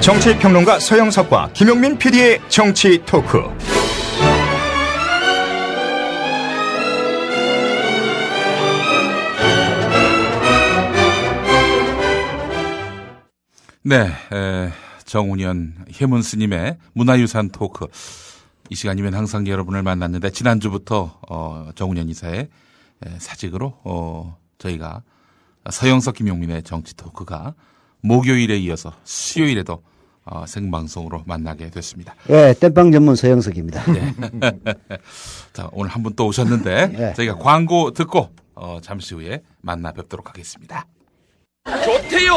정치평론가 서영석과 김용민 PD의 정치 토크. 네, 정운현 혜문 스님의 문화유산 토크. 이 시간이면 항상 여러분을 만났는데 지난주부터 정운현 이사의 사직으로 저희가 서영석 김용민의 정치 토크가 목요일에 이어서 수요일에도 생방송으로 만나게 됐습니다. 네, 땜빵 전문 서영석입니다. 네. 자, 오늘 한 분 또 오셨는데 네. 저희가 광고 듣고 잠시 후에 만나 뵙도록 하겠습니다. 좋대요.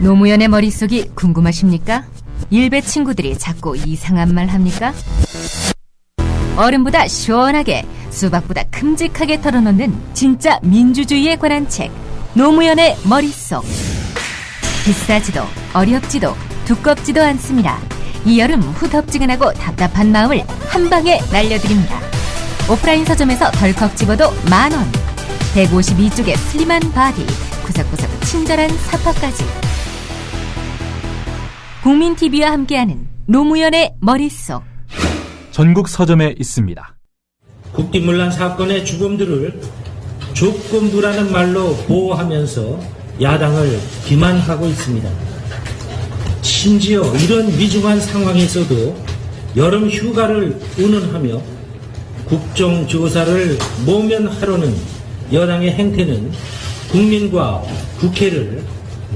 노무현의 머릿속이 궁금하십니까? 일베 친구들이 자꾸 이상한 말 합니까? 어른보다 시원하게, 수박보다 큼직하게 털어놓는 진짜 민주주의에 관한 책, 노무현의 머릿속. 비싸지도 어렵지도 두껍지도 않습니다. 이 여름 후덥지근하고 답답한 마음을 한 방에 날려드립니다. 오프라인 서점에서 덜컥 집어도 10,000원. 152쪽의 슬림한 바디, 구석구석 친절한 사파까지. 국민TV와 함께하는 노무현의 머릿속. 전국 서점에 있습니다. 국기문란 사건의 주범들을 조건부라는 말로 보호하면서 야당을 기만하고 있습니다. 심지어 이런 위중한 상황에서도 여름 휴가를 운운하며 국정조사를 모면하려는 여당의 행태는 국민과 국회를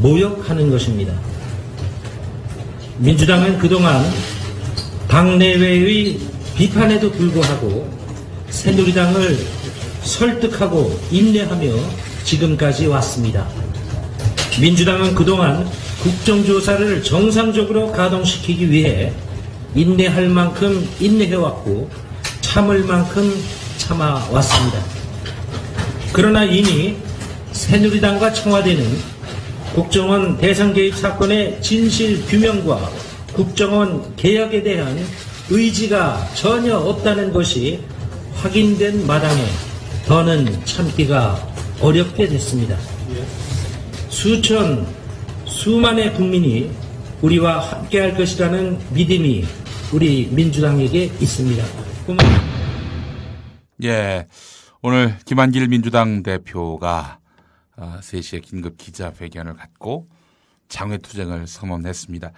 모욕하는 것입니다. 민주당은 그동안 당내외의 비판에도 불구하고 새누리당을 설득하고 인내하며 지금까지 왔습니다. 민주당은 그동안 국정조사를 정상적으로 가동시키기 위해 인내할 만큼 인내해왔고 참을 만큼 참아왔습니다. 그러나 이미 새누리당과 청와대는 국정원 대상 개입 사건의 진실 규명과 국정원 개혁에 대한 의지가 전혀 없다는 것이 확인된 마당에 더는 참기가 어렵게 됐습니다. 수만의 국민이 우리와 함께할 것이라는 믿음이 우리 민주당에게 있습니다. 예, 오늘 김한길 민주당 대표가 3시에 긴급 기자회견을 갖고 장외투쟁을 선언했습니다.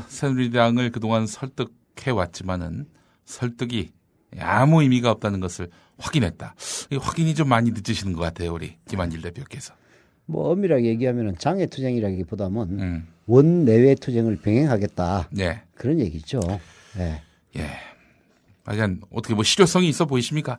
새누리당을 그동안 설득해왔지만은 설득이 아무 의미가 없다는 것을 확인했다. 확인이 좀 많이 늦으시는 것 같아요, 우리 김한길 대표께서. 뭐 엄밀하게 얘기하면 장외투쟁이라기보다는 원내외 투쟁을 병행하겠다. 네. 그런 얘기죠. 네. 예. 하여간 어떻게 뭐 실효성이 있어 보이십니까?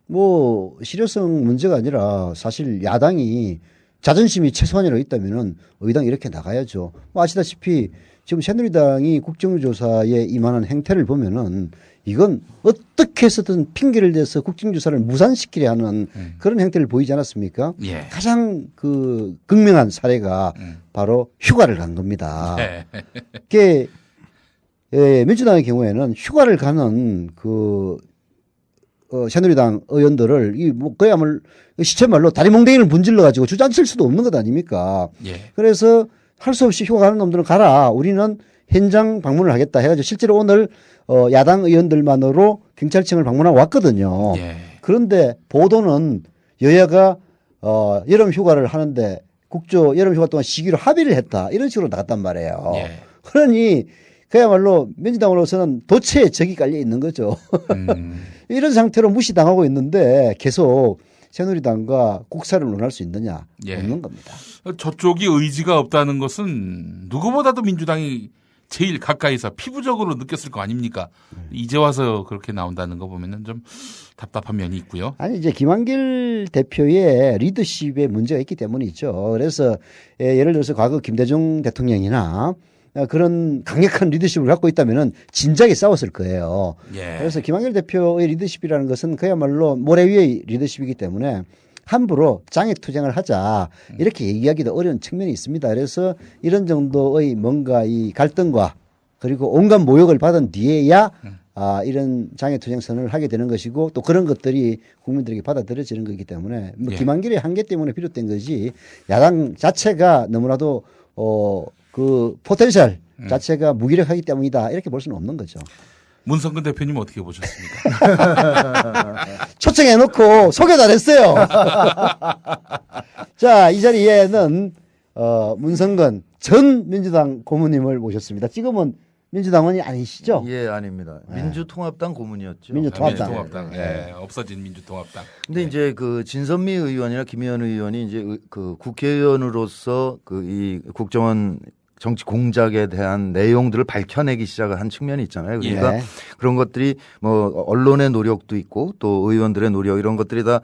뭐 실효성 문제가 아니라 사실 야당이 자존심이 최소한이라고 있다면은 의당 이렇게 나가야죠. 뭐 아시다시피 지금 새누리당이 국정조사에 임하는 행태를 보면은 이건 어떻게 해서든 핑계를 대서 국정조사를 무산시키려 하는 그런 행태를 보이지 않았습니까? 예. 가장 그 극명한 사례가 바로 휴가를 간 겁니다. 네. 그게 민주당의 경우에는 휴가를 가는 새누리당 의원들을 뭐 그야말로 시체말로 다리몽댕이를 문질러 가지고 주저앉힐 수도 없는 것 아닙니까? 예. 그래서 할 수 없이 휴가 가는 놈들은 가라. 우리는 현장 방문을 하겠다 해가지고 실제로 오늘 야당 의원들만으로 경찰청을 방문하고 왔거든요. 예. 그런데 보도는 여야가 여름 휴가를 하는데 여름 휴가 동안 쉬기로 합의를 했다. 이런 식으로 나갔단 말이에요. 예. 그러니 그야말로 민주당으로서는 도체에 적이 깔려 있는 거죠. 이런 상태로 무시당하고 있는데 계속 새누리당과 국사를 논할 수 있느냐? 예. 없는 겁니다. 저쪽이 의지가 없다는 것은 누구보다도 민주당이 제일 가까이서 피부적으로 느꼈을 거 아닙니까? 이제 와서 그렇게 나온다는 거 보면은 좀 답답한 면이 있고요. 아니 이제 김한길 대표의 리더십에 문제가 있기 때문이죠. 그래서 예를 들어서 과거 김대중 대통령이나 그런 강력한 리더십을 갖고 있다면은 진작에 싸웠을 거예요. 예. 그래서 김한길 대표의 리더십이라는 것은 그야말로 모래 위의 리더십이기 때문에 함부로 장애투쟁을 하자 이렇게 얘기하기도 어려운 측면이 있습니다. 그래서 이런 정도의 뭔가 이 갈등과 그리고 온갖 모욕을 받은 뒤에야 이런 장애투쟁 선언을 하게 되는 것이고 또 그런 것들이 국민들에게 받아들여지는 거기 때문에 뭐 예. 김한길의 한계 때문에 비롯된 것이 야당 자체가 너무나도 그 포텐셜 자체가 무기력하기 때문이다 이렇게 볼 수는 없는 거죠. 문성근 대표님 어떻게 보셨습니까? 초청해놓고 소개도 안 했어요. 자, 이 자리에는 문성근 전 민주당 고문님을 모셨습니다. 지금은 민주당원이 아니시죠? 예, 아닙니다. 민주통합당 고문이었죠. 민주통합당. 예, 없어진 민주통합당. 근데 이제 그 진선미 의원이나 김의원 의원이 이제 그 국회의원으로서 그 이 국정원 정치 공작에 대한 내용들을 밝혀내기 시작을 한 측면이 있잖아요. 그러니까 예. 그런 것들이 뭐 언론의 노력도 있고 또 의원들의 노력 이런 것들이 다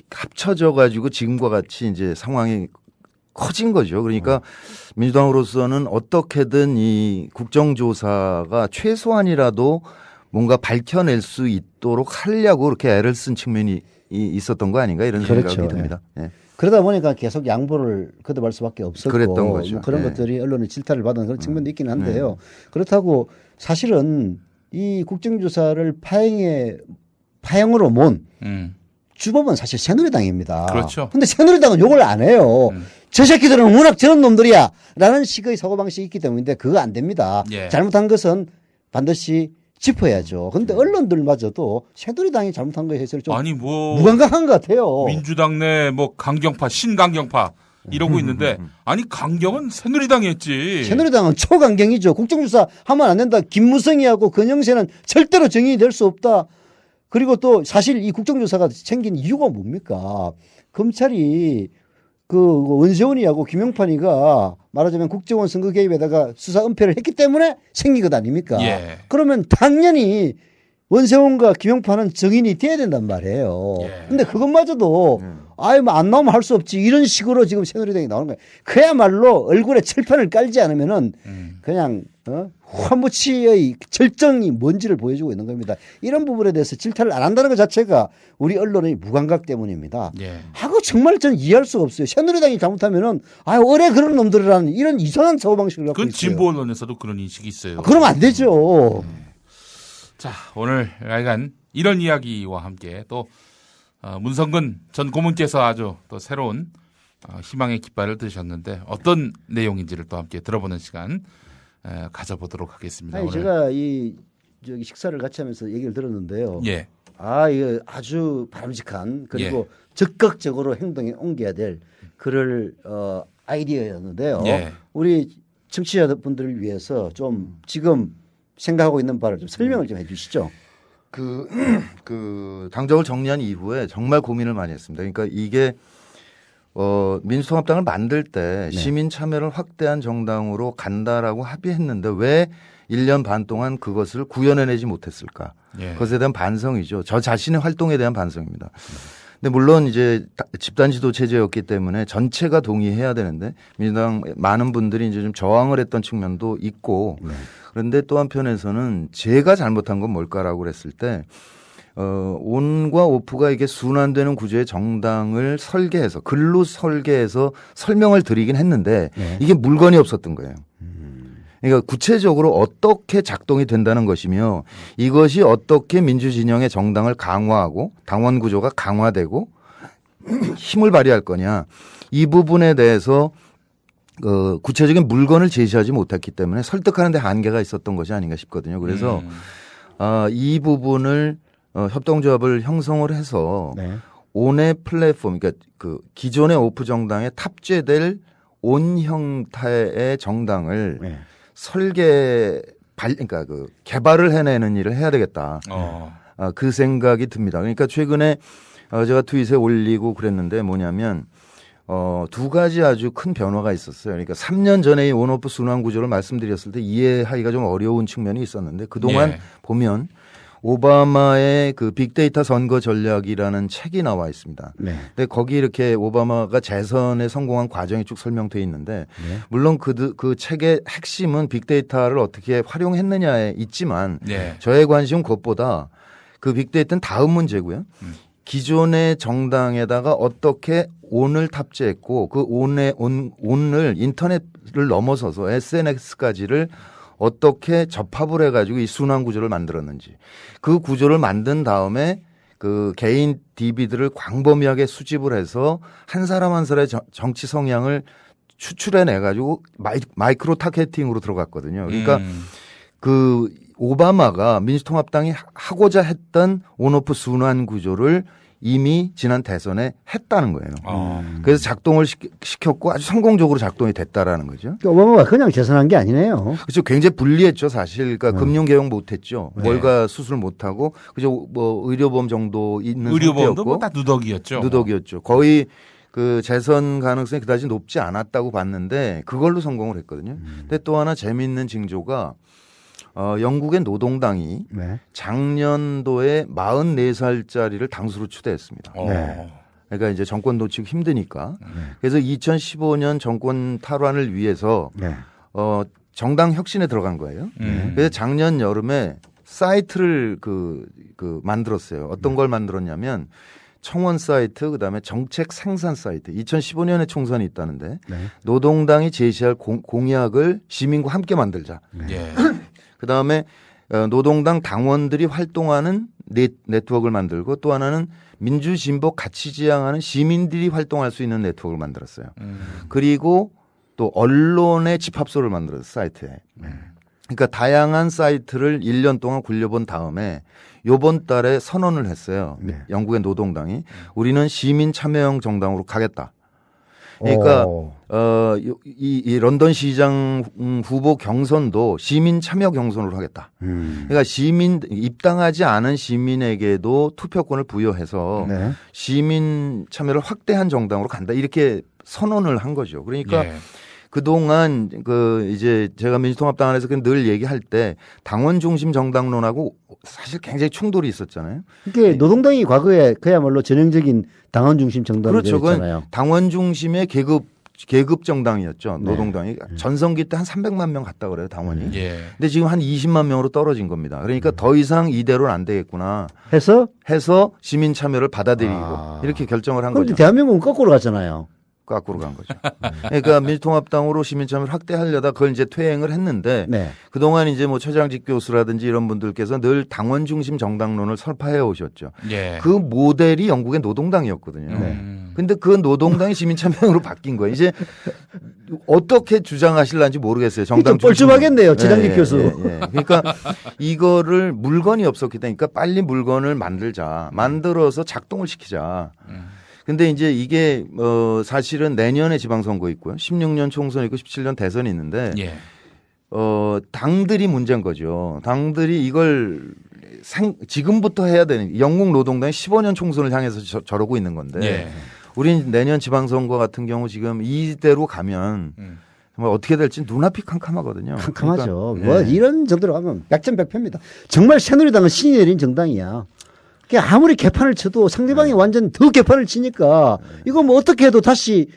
합쳐져 가지고 지금과 같이 이제 상황이 커진 거죠. 그러니까 민주당으로서는 어떻게든 이 국정조사가 최소한이라도 뭔가 밝혀낼 수 있도록 하려고 그렇게 애를 쓴 측면이 있었던 거 아닌가 이런 그렇죠. 생각이 듭니다. 예. 그러다 보니까 계속 양보를 거듭할 수밖에 없었고 그랬던 거죠. 뭐 그런 네. 것들이 언론의 질타를 받은 그런 측면도 있긴 한데요. 그렇다고 사실은 이 국정조사를 파행으로 몬 주범은 사실 새누리당입니다. 그렇죠. 근데 새누리당은 욕을 안 해요. 저 새끼들은 워낙 저런 놈들이야 라는 식의 사고방식이 있기 때문인데 그거 안 됩니다. 예. 잘못한 것은 반드시 짚어야죠. 근데 언론들마저도 새누리당이 잘못한 거에 대해서 좀 아니 뭐 무감각한 것 같아요. 민주당 내 뭐 강경파, 신강경파 이러고 있는데 아니 강경은 새누리당이 했지. 새누리당은 초강경이죠. 국정조사 하면 안 된다. 김무성이하고 권영세는 절대로 정의될 수 없다. 그리고 또 사실 이 국정조사가 생긴 이유가 뭡니까? 검찰이 그 원세훈이하고 김용판이가 말하자면 국정원 선거 개입에다가 수사 은폐를 했기 때문에 생긴 것 아닙니까? 예. 그러면 당연히 원세훈과 김용판은 증인이 돼야 된단 말이에요. 예. 근데 그것마저도 아유 뭐 안 나오면 할 수 없지 이런 식으로 지금 새누리당이 나오는 거예요. 그야말로 얼굴에 칠판을 깔지 않으면은 그냥 화무치의 절정이 뭔지를 보여주고 있는 겁니다. 이런 부분에 대해서 질타를 안 한다는 것 자체가 우리 언론의 무감각 때문입니다. 예. 하고 정말 저는 이해할 수가 없어요. 새누리당이 잘못하면은 아유 어래 그런 놈들이라는 이런 이상한 사고방식을 갖고 그건 있어요. 진보 언론에서도 그런 인식이 있어요. 그러면 안 되죠. 자, 오늘 약간 이런 이야기와 함께 또 문성근 전 고문께서 아주 또 새로운 희망의 깃발을 드셨는데 어떤 내용인지를 또 함께 들어보는 시간 가져보도록 하겠습니다. 아니 오늘. 제가 이 저기 식사를 같이 하면서 얘기를 들었는데요. 예. 아 이거 아주 바람직한 그리고 적극적으로 행동에 옮겨야 될 그럴 아이디어였는데요. 예. 우리 청취자분들을 위해서 좀 지금 생각하고 있는 바를 좀 설명을 좀 해주시죠. 그 당적을 정리한 이후에 정말 고민을 많이 했습니다. 그러니까 이게 민주통합당을 만들 때 시민 참여를 확대한 정당으로 간다라고 합의했는데 왜 1년 반 동안 그것을 구현해내지 못했을까? 예. 그것에 대한 반성이죠. 저 자신의 활동에 대한 반성입니다. 근데 물론 이제 집단 지도 체제였기 때문에 전체가 동의해야 되는데 민주당 많은 분들이 이제 좀 저항을 했던 측면도 있고 그런데 또 한편에서는 제가 잘못한 건 뭘까라고 그랬을 때 온과 오프가 이게 순환되는 구조의 정당을 설계해서 글로 설계해서 설명을 드리긴 했는데 이게 물건이 없었던 거예요. 그러니까 구체적으로 어떻게 작동이 된다는 것이며 이것이 어떻게 민주진영의 정당을 강화하고 당원 구조가 강화되고 힘을 발휘할 거냐 이 부분에 대해서 구체적인 물건을 제시하지 못했기 때문에 설득하는 데 한계가 있었던 것이 아닌가 싶거든요. 그래서 이 부분을 협동조합을 형성을 해서 온의 플랫폼 그러니까 그 기존의 오프 정당에 탑재될 온 형태의 정당을 그러니까 그 개발을 해내는 일을 해야 되겠다. 그 생각이 듭니다. 그러니까 최근에 제가 트윗에 올리고 그랬는데 뭐냐면 두 가지 아주 큰 변화가 있었어요. 그러니까 3년 전에 이 온오프 순환 구조를 말씀드렸을 때 이해하기가 좀 어려운 측면이 있었는데 그동안 보면 오바마의 그 빅데이터 선거 전략이라는 책이 나와 있습니다. 근데 거기 이렇게 오바마가 재선에 성공한 과정이 쭉 설명되어 있는데 물론 그 책의 핵심은 빅데이터를 어떻게 활용했느냐에 있지만 저의 관심은 그것보다 그 빅데이터는 다음 문제고요. 기존의 정당에다가 어떻게 온을 탑재했고 그 온을 인터넷을 넘어서서 SNS까지를 어떻게 접합을 해가지고 이 순환 구조를 만들었는지 그 구조를 만든 다음에 그 개인 DB들을 광범위하게 수집을 해서 한 사람 한 사람의 정치 성향을 추출해내 가지고 마이크로 타겟팅으로 들어갔거든요. 그러니까 그 오바마가 민주통합당이 하고자 했던 온오프 순환 구조를 이미 지난 대선에 했다는 거예요. 그래서 작동을 시켰고 아주 성공적으로 작동이 됐다라는 거죠. 그러니까 오바마가 그냥 재선한 게 아니네요. 그렇죠. 굉장히 불리했죠, 사실. 그러니까 금융개혁 못했죠. 네. 월가 수술 못하고 그죠. 뭐 의료보험 정도 있는 의료보험도 뭐 다 누더기였죠. 누더기였죠. 거의 그 재선 가능성이 그다지 높지 않았다고 봤는데 그걸로 성공을 했거든요. 근데 또 하나 재미있는 징조가 영국의 노동당이 네. 작년도에 44살짜리를 당수로 추대했습니다. 네. 그러니까 이제 정권 놓치고 힘드니까. 그래서 2015년 정권 탈환을 위해서 네. 정당 혁신에 들어간 거예요. 그래서 작년 여름에 사이트를 만들었어요. 어떤 걸 만들었냐면 청원 사이트, 그다음에 정책 생산 사이트. 2015년에 총선이 있다는데 네. 노동당이 제시할 공약을 시민과 함께 만들자. 예. 그다음에 노동당 당원들이 활동하는 네트워크를 만들고 또 하나는 민주진보 가치 지향하는 시민들이 활동할 수 있는 네트워크를 만들었어요. 그리고 또 언론의 집합소를 만들었어요. 사이트에. 그러니까 다양한 사이트를 1년 동안 굴려본 다음에 요번 달에 선언을 했어요. 네. 영국의 노동당이. 우리는 시민 참여형 정당으로 가겠다. 그러니까 이 런던 시장 후보 경선도 시민 참여 경선으로 하겠다. 그러니까 입당하지 않은 시민에게도 투표권을 부여해서 네. 시민 참여를 확대한 정당으로 간다. 이렇게 선언을 한 거죠. 그러니까 예. 그동안 이제 제가 민주통합당 안에서 늘 얘기할 때 당원 중심 정당론하고 사실 굉장히 충돌이 있었잖아요. 그게 노동당이 과거에 그야말로 전형적인 당원 중심 정당이 그렇죠. 되었잖아요. 당원 중심의 계급 정당이었죠. 네. 노동당이 전성기 때 한 300만 명 갔다 그래요, 당원이. 예. 근데 지금 한 20만 명으로 떨어진 겁니다. 그러니까 더 이상 이대로는 안 되겠구나 해서 해서 시민 참여를 받아들이고 이렇게 결정을 한 그런데 거죠. 대한민국은 거꾸로 갔잖아요. 거꾸로 간 거죠. 그러니까 민주통합당으로 시민 참여를 확대하려다 그걸 이제 퇴행을 했는데 네. 그동안 이제 뭐 최장직 교수라든지 이런 분들께서 늘 당원 중심 정당론을 설파해 오셨죠. 예. 그 모델이 영국의 노동당이었거든요. 네. 근데 그 노동당이 시민 참여형으로 바뀐 거예요. 이제 어떻게 주장하실런지 모르겠어요. 정당 좀 뻘쭘하겠네요, 최장직 교수. 그러니까 이거를 물건이 없었기 때문에 그러니까 빨리 물건을 만들어서 작동을 시키자. 근데 이제 이게 사실은 내년에 지방선거 있고요. 16년 총선 있고 17년 대선이 있는데 예. 당들이 문제인 거죠. 당들이 이걸 지금부터 해야 되는 영국 노동당이 15년 총선을 향해서 저러고 있는 건데 예. 우린 내년 지방선거 같은 경우 지금 이대로 가면 정말 어떻게 될지 눈앞이 캄캄하거든요. 캄캄하죠. 그러니까, 뭐 이런 정도로 가면 백전백패입니다. 정말 새누리당은 신이 내린 정당이야. 그러니까 아무리 개판을 쳐도 상대방이 완전 더 개판을 치니까 이거 뭐 어떻게 해도 다시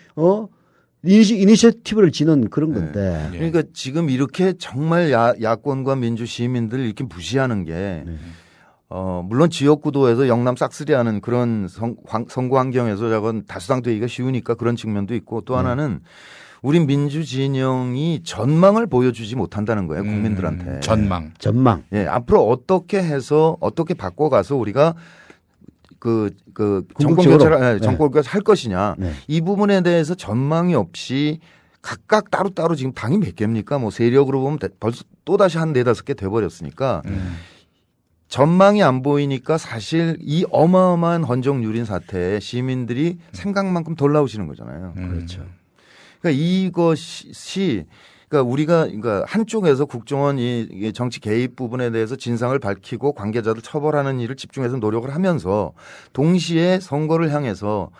이니셔티브를 지는 그런 건데. 그러니까 지금 이렇게 정말 야권과 민주 시민들을 이렇게 무시하는 게 물론 지역구도에서 영남 싹쓸이하는 그런 선거 환경에서 저건 다수당 되기가 쉬우니까 그런 측면도 있고 또 하나는 우리 민주 진영이 전망을 보여주지 못한다는 거예요, 국민들한테. 전망. 예, 앞으로 어떻게 해서 어떻게 바꿔가서 우리가 궁극적으로. 정권 교체를 할 것이냐. 네. 이 부분에 대해서 전망이 없이 각각 따로따로 지금 당이 몇 개입니까? 뭐 세력으로 보면 벌써 또다시 한 4-5개 돼버렸으니까 전망이 안 보이니까 사실 이 어마어마한 헌정 유린 사태에 시민들이 생각만큼 덜 나오시는 거잖아요. 그렇죠. 그러니까 이것이 그러니까 한쪽에서 국정원이 정치 개입 부분에 대해서 진상을 밝히고 관계자들 처벌하는 일을 집중해서 노력을 하면서 동시에 선거를 향해서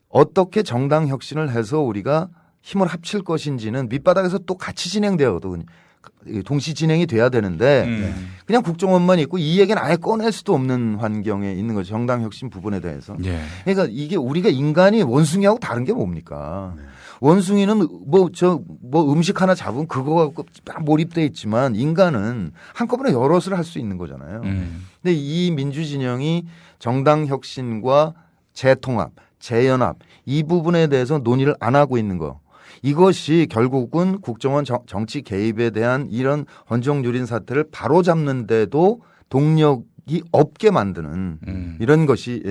어떻게 정당 혁신을 해서 우리가 힘을 합칠 것인지는 밑바닥에서 또 같이 진행되거든요. 동시 진행이 돼야 되는데 그냥 국정원만 있고 이 얘기는 아예 꺼낼 수도 없는 환경에 있는 거죠. 정당 혁신 부분에 대해서. 예. 그러니까 이게 우리가 인간이 원숭이하고 다른 게 뭡니까? 원숭이는 음식 하나 잡으면 그거 갖고 몰입돼 있지만 인간은 한꺼번에 여럿을 할 수 있는 거잖아요. 근데 이 민주진영이 정당 혁신과 재통합, 재연합 이 부분에 대해서 논의를 안 하고 있는 거. 이것이 결국은 국정원 정치 개입에 대한 이런 헌정유린 사태를 바로잡는데도 동력이 없게 만드는 이런 것이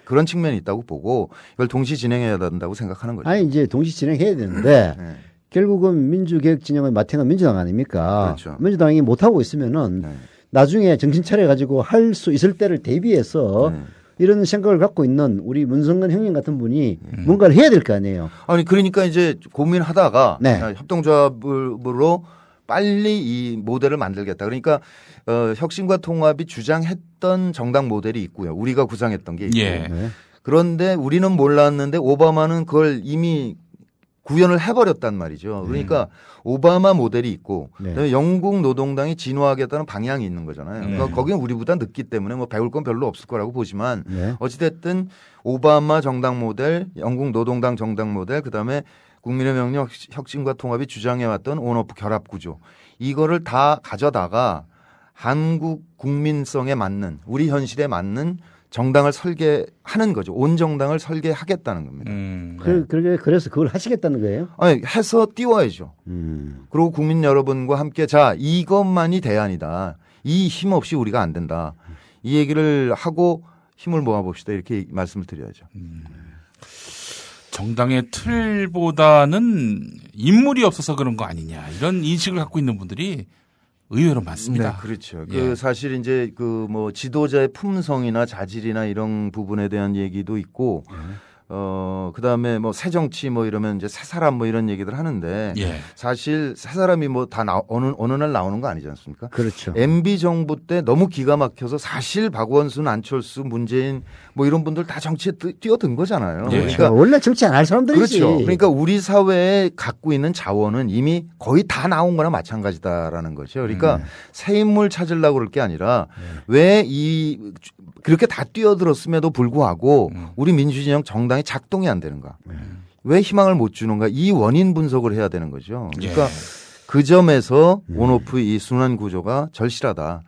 그런 측면이 있다고 보고 이걸 동시 진행해야 된다고 생각하는 거죠. 아니 이제 동시 진행해야 되는데 네. 결국은 민주개혁 진영의 마탱은 민주당 아닙니까? 그렇죠. 민주당이 못하고 있으면은 네. 나중에 정신 차려 가지고 할 수 있을 때를 대비해서 이런 생각을 갖고 있는 우리 문성근 형님 같은 분이 뭔가를 해야 될 거 아니에요. 아니 그러니까 이제 고민하다가 네. 협동조합으로 빨리 이 모델을 만들겠다. 그러니까 혁신과 통합이 주장했던 정당 모델이 있고요. 우리가 구상했던 게 있고. 예. 네. 그런데 우리는 몰랐는데 오바마는 그걸 이미 구현을 해버렸단 말이죠. 그러니까 오바마 모델이 있고 네. 그다음에 영국 노동당이 진화하겠다는 방향이 있는 거잖아요. 그러니까 거기는 우리보다 늦기 때문에 뭐 배울 건 별로 없을 거라고 보지만 네. 어찌됐든 오바마 정당 모델, 영국 노동당 정당 모델, 그다음에 국민의 명령 혁신과 통합이 주장해왔던 온오프 결합 구조 이거를 다 가져다가 한국 국민성에 맞는 우리 현실에 맞는 정당을 설계하는 거죠. 온 정당을 설계하겠다는 겁니다. 그래서 그걸 하시겠다는 거예요? 아니, 해서 띄워야죠. 그리고 국민 여러분과 함께 자 이것만이 대안이다. 이 힘 없이 우리가 안 된다. 이 얘기를 하고 힘을 모아봅시다. 이렇게 말씀을 드려야죠. 정당의 틀보다는 인물이 없어서 그런 거 아니냐 이런 인식을 갖고 있는 분들이 의외로 많습니다. 네, 그렇죠. 예. 그 사실 이제 그 뭐 지도자의 품성이나 자질이나 이런 부분에 대한 얘기도 있고, 그다음에 뭐 새 정치 뭐 이러면 이제 새 사람 뭐 이런 얘기들 하는데 예. 사실 새 사람이 뭐 다 어느 날 나오는 거 아니지 않습니까? 그렇죠. MB 정부 때 너무 기가 막혀서 사실 박원순, 안철수, 문재인 뭐 이런 분들 다 정치에 뛰어든 거잖아요. 예. 그러니까 원래 정치 안 할 사람들이지. 그렇죠. 그러니까 우리 사회에 갖고 있는 자원은 이미 거의 다 나온 거나 마찬가지다라는 거죠. 그러니까 새 인물 찾으려고 그럴 게 아니라 왜 그렇게 다 뛰어들었음에도 불구하고 우리 민주진영 정당이 작동이 안 되는가? 왜 희망을 못 주는가? 이 원인 분석을 해야 되는 거죠. 그러니까 그 점에서 온오프 이 순환 구조가 절실하다.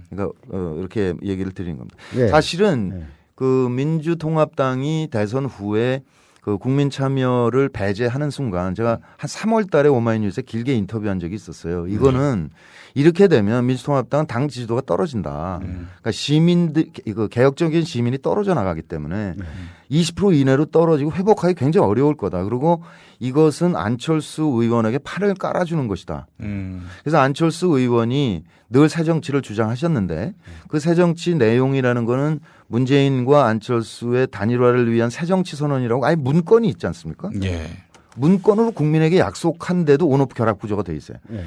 그러니까 이렇게 얘기를 드리는 겁니다. 네. 사실은 그 민주통합당이 대선 후에 그 국민 참여를 배제하는 순간 제가 한 3월 달에 오마이뉴스에 길게 인터뷰한 적이 있었어요. 이거는 이렇게 되면 민주통합당은 당 지지도가 떨어진다. 그러니까 시민들, 이거 개혁적인 시민이 떨어져 나가기 때문에 20% 이내로 떨어지고 회복하기 굉장히 어려울 거다. 그리고 이것은 안철수 의원에게 판을 깔아주는 것이다. 그래서 안철수 의원이 늘 새정치를 주장하셨는데 그 새정치 내용이라는 거는 문재인과 안철수의 단일화를 위한 새정치 선언이라고 아예 문건이 있지 않습니까? 예. 문건으로 국민에게 약속한데도 온오프 결합 구조가 돼 있어요. 네.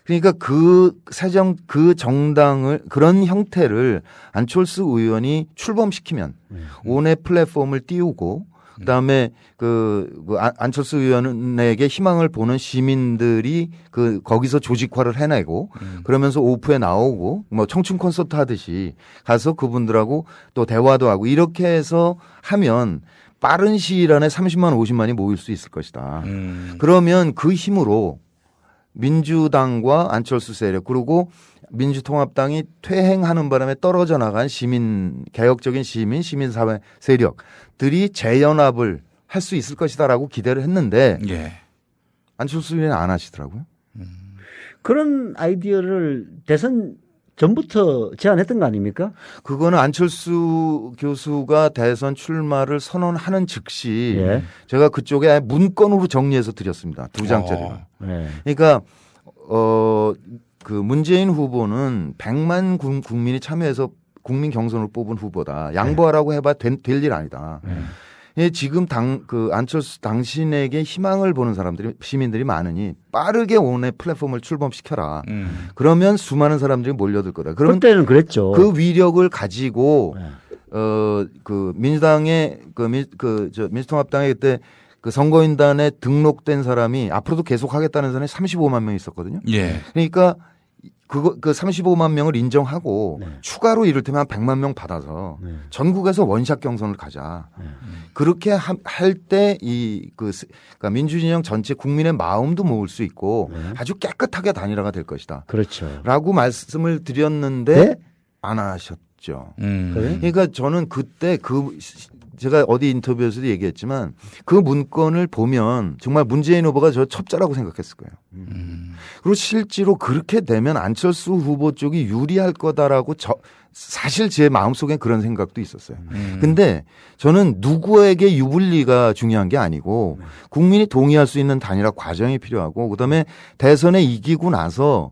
그러니까 그 정당을 그런 형태를 안철수 의원이 출범시키면 온의 플랫폼을 띄우고 그다음에 안철수 의원에게 희망을 보는 시민들이 거기서 조직화를 해내고 그러면서 오프에 나오고 뭐 청춘 콘서트 하듯이 가서 그분들하고 또 대화도 하고 이렇게 해서 하면 빠른 시일 안에 30만 50만이 모일 수 있을 것이다. 그러면 그 힘으로 민주당과 안철수 세력 그리고 민주통합당이 퇴행하는 바람에 떨어져 나간 개혁적인 시민사회 세력들이 재연합을 할 수 있을 것이다라고 기대를 했는데 예. 안철수 의원은 안 하시더라고요. 그런 아이디어를 대선 전부터 제안했던 거 아닙니까? 그거는 안철수 교수가 대선 출마를 선언하는 즉시 예. 제가 그쪽에 아예 문건으로 정리해서 드렸습니다. 2장짜리로. 네. 그러니까 그 문재인 후보는 100만 국민이 참여해서 국민 경선을 뽑은 후보다. 양보하라고 해봐 될 일 아니다. 예, 지금 안철수 당신에게 희망을 보는 시민들이 많으니 빠르게 온의 플랫폼을 출범시켜라. 그러면 수많은 사람들이 몰려들 거다. 그러면 그때는 그랬죠. 그 위력을 가지고 그 민주당의 민주통합당의 그때 그 선거인단에 등록된 사람이 앞으로도 계속 하겠다는 사람이 35만 명 있었거든요. 예. 그러니까 그 35만 명을 인정하고 추가로 이를테면 한 100만 명 받아서 전국에서 원샷 경선을 가자. 그렇게 할 때 그러니까 민주진영 전체 국민의 마음도 모을 수 있고 아주 깨끗하게 단일화가 될 것이다. 그렇죠. 라고 말씀을 드렸는데 네? 안 하셨죠. 그래? 그러니까 저는 그때 제가 어디 인터뷰에서도 얘기했지만 그 문건을 보면 정말 문재인 후보가 저 첩자라고 생각했을 거예요. 그리고 실제로 그렇게 되면 안철수 후보 쪽이 유리할 거다라고 사실 제 마음속엔 그런 생각도 있었어요. 근데 저는 누구에게 유불리가 중요한 게 아니고 국민이 동의할 수 있는 단일화 과정이 필요하고 그다음에 대선에 이기고 나서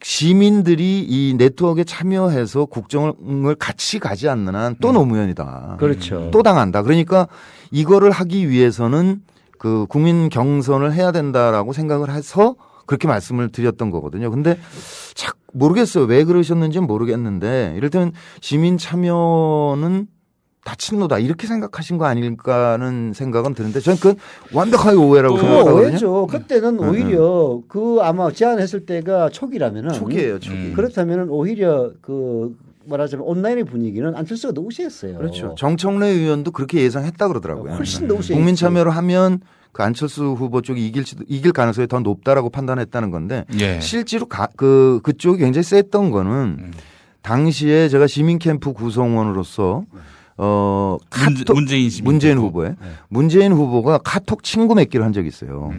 시민들이 이 네트워크에 참여해서 국정을 같이 가지 않는 한 또 노무현이다. 그렇죠. 또 당한다. 그러니까 이거를 하기 위해서는 그 국민 경선을 해야 된다라고 생각을 해서 그렇게 말씀을 드렸던 거거든요. 근데 모르겠어요. 왜 그러셨는지는 모르겠는데 이를테면 시민 참여는 다 친노다 이렇게 생각하신 거 아닐까 하는 생각은 드는데 저는 그건 완벽하게 오해라고 생각하거든요. 오해죠. 그때는 오히려 그 아마 제안했을 때가 초기라면은 초기예요. 초기. 그렇다면은 오히려 그 말하자면 온라인의 분위기는 안철수가 더 우세했어요. 그렇죠. 정청래 의원도 그렇게 예상했다 그러더라고요. 훨씬 더 우세했죠. 국민 참여를 하면 그 안철수 후보 쪽이 이길 가능성이 더 높다라고 판단했다는 건데 예. 실제로 그쪽이 굉장히 셌던 거는 당시에 제가 시민 캠프 구성원으로서 카톡 문재인 후보에 문재인 후보가 카톡 친구 맺기를 한 적이 있어요.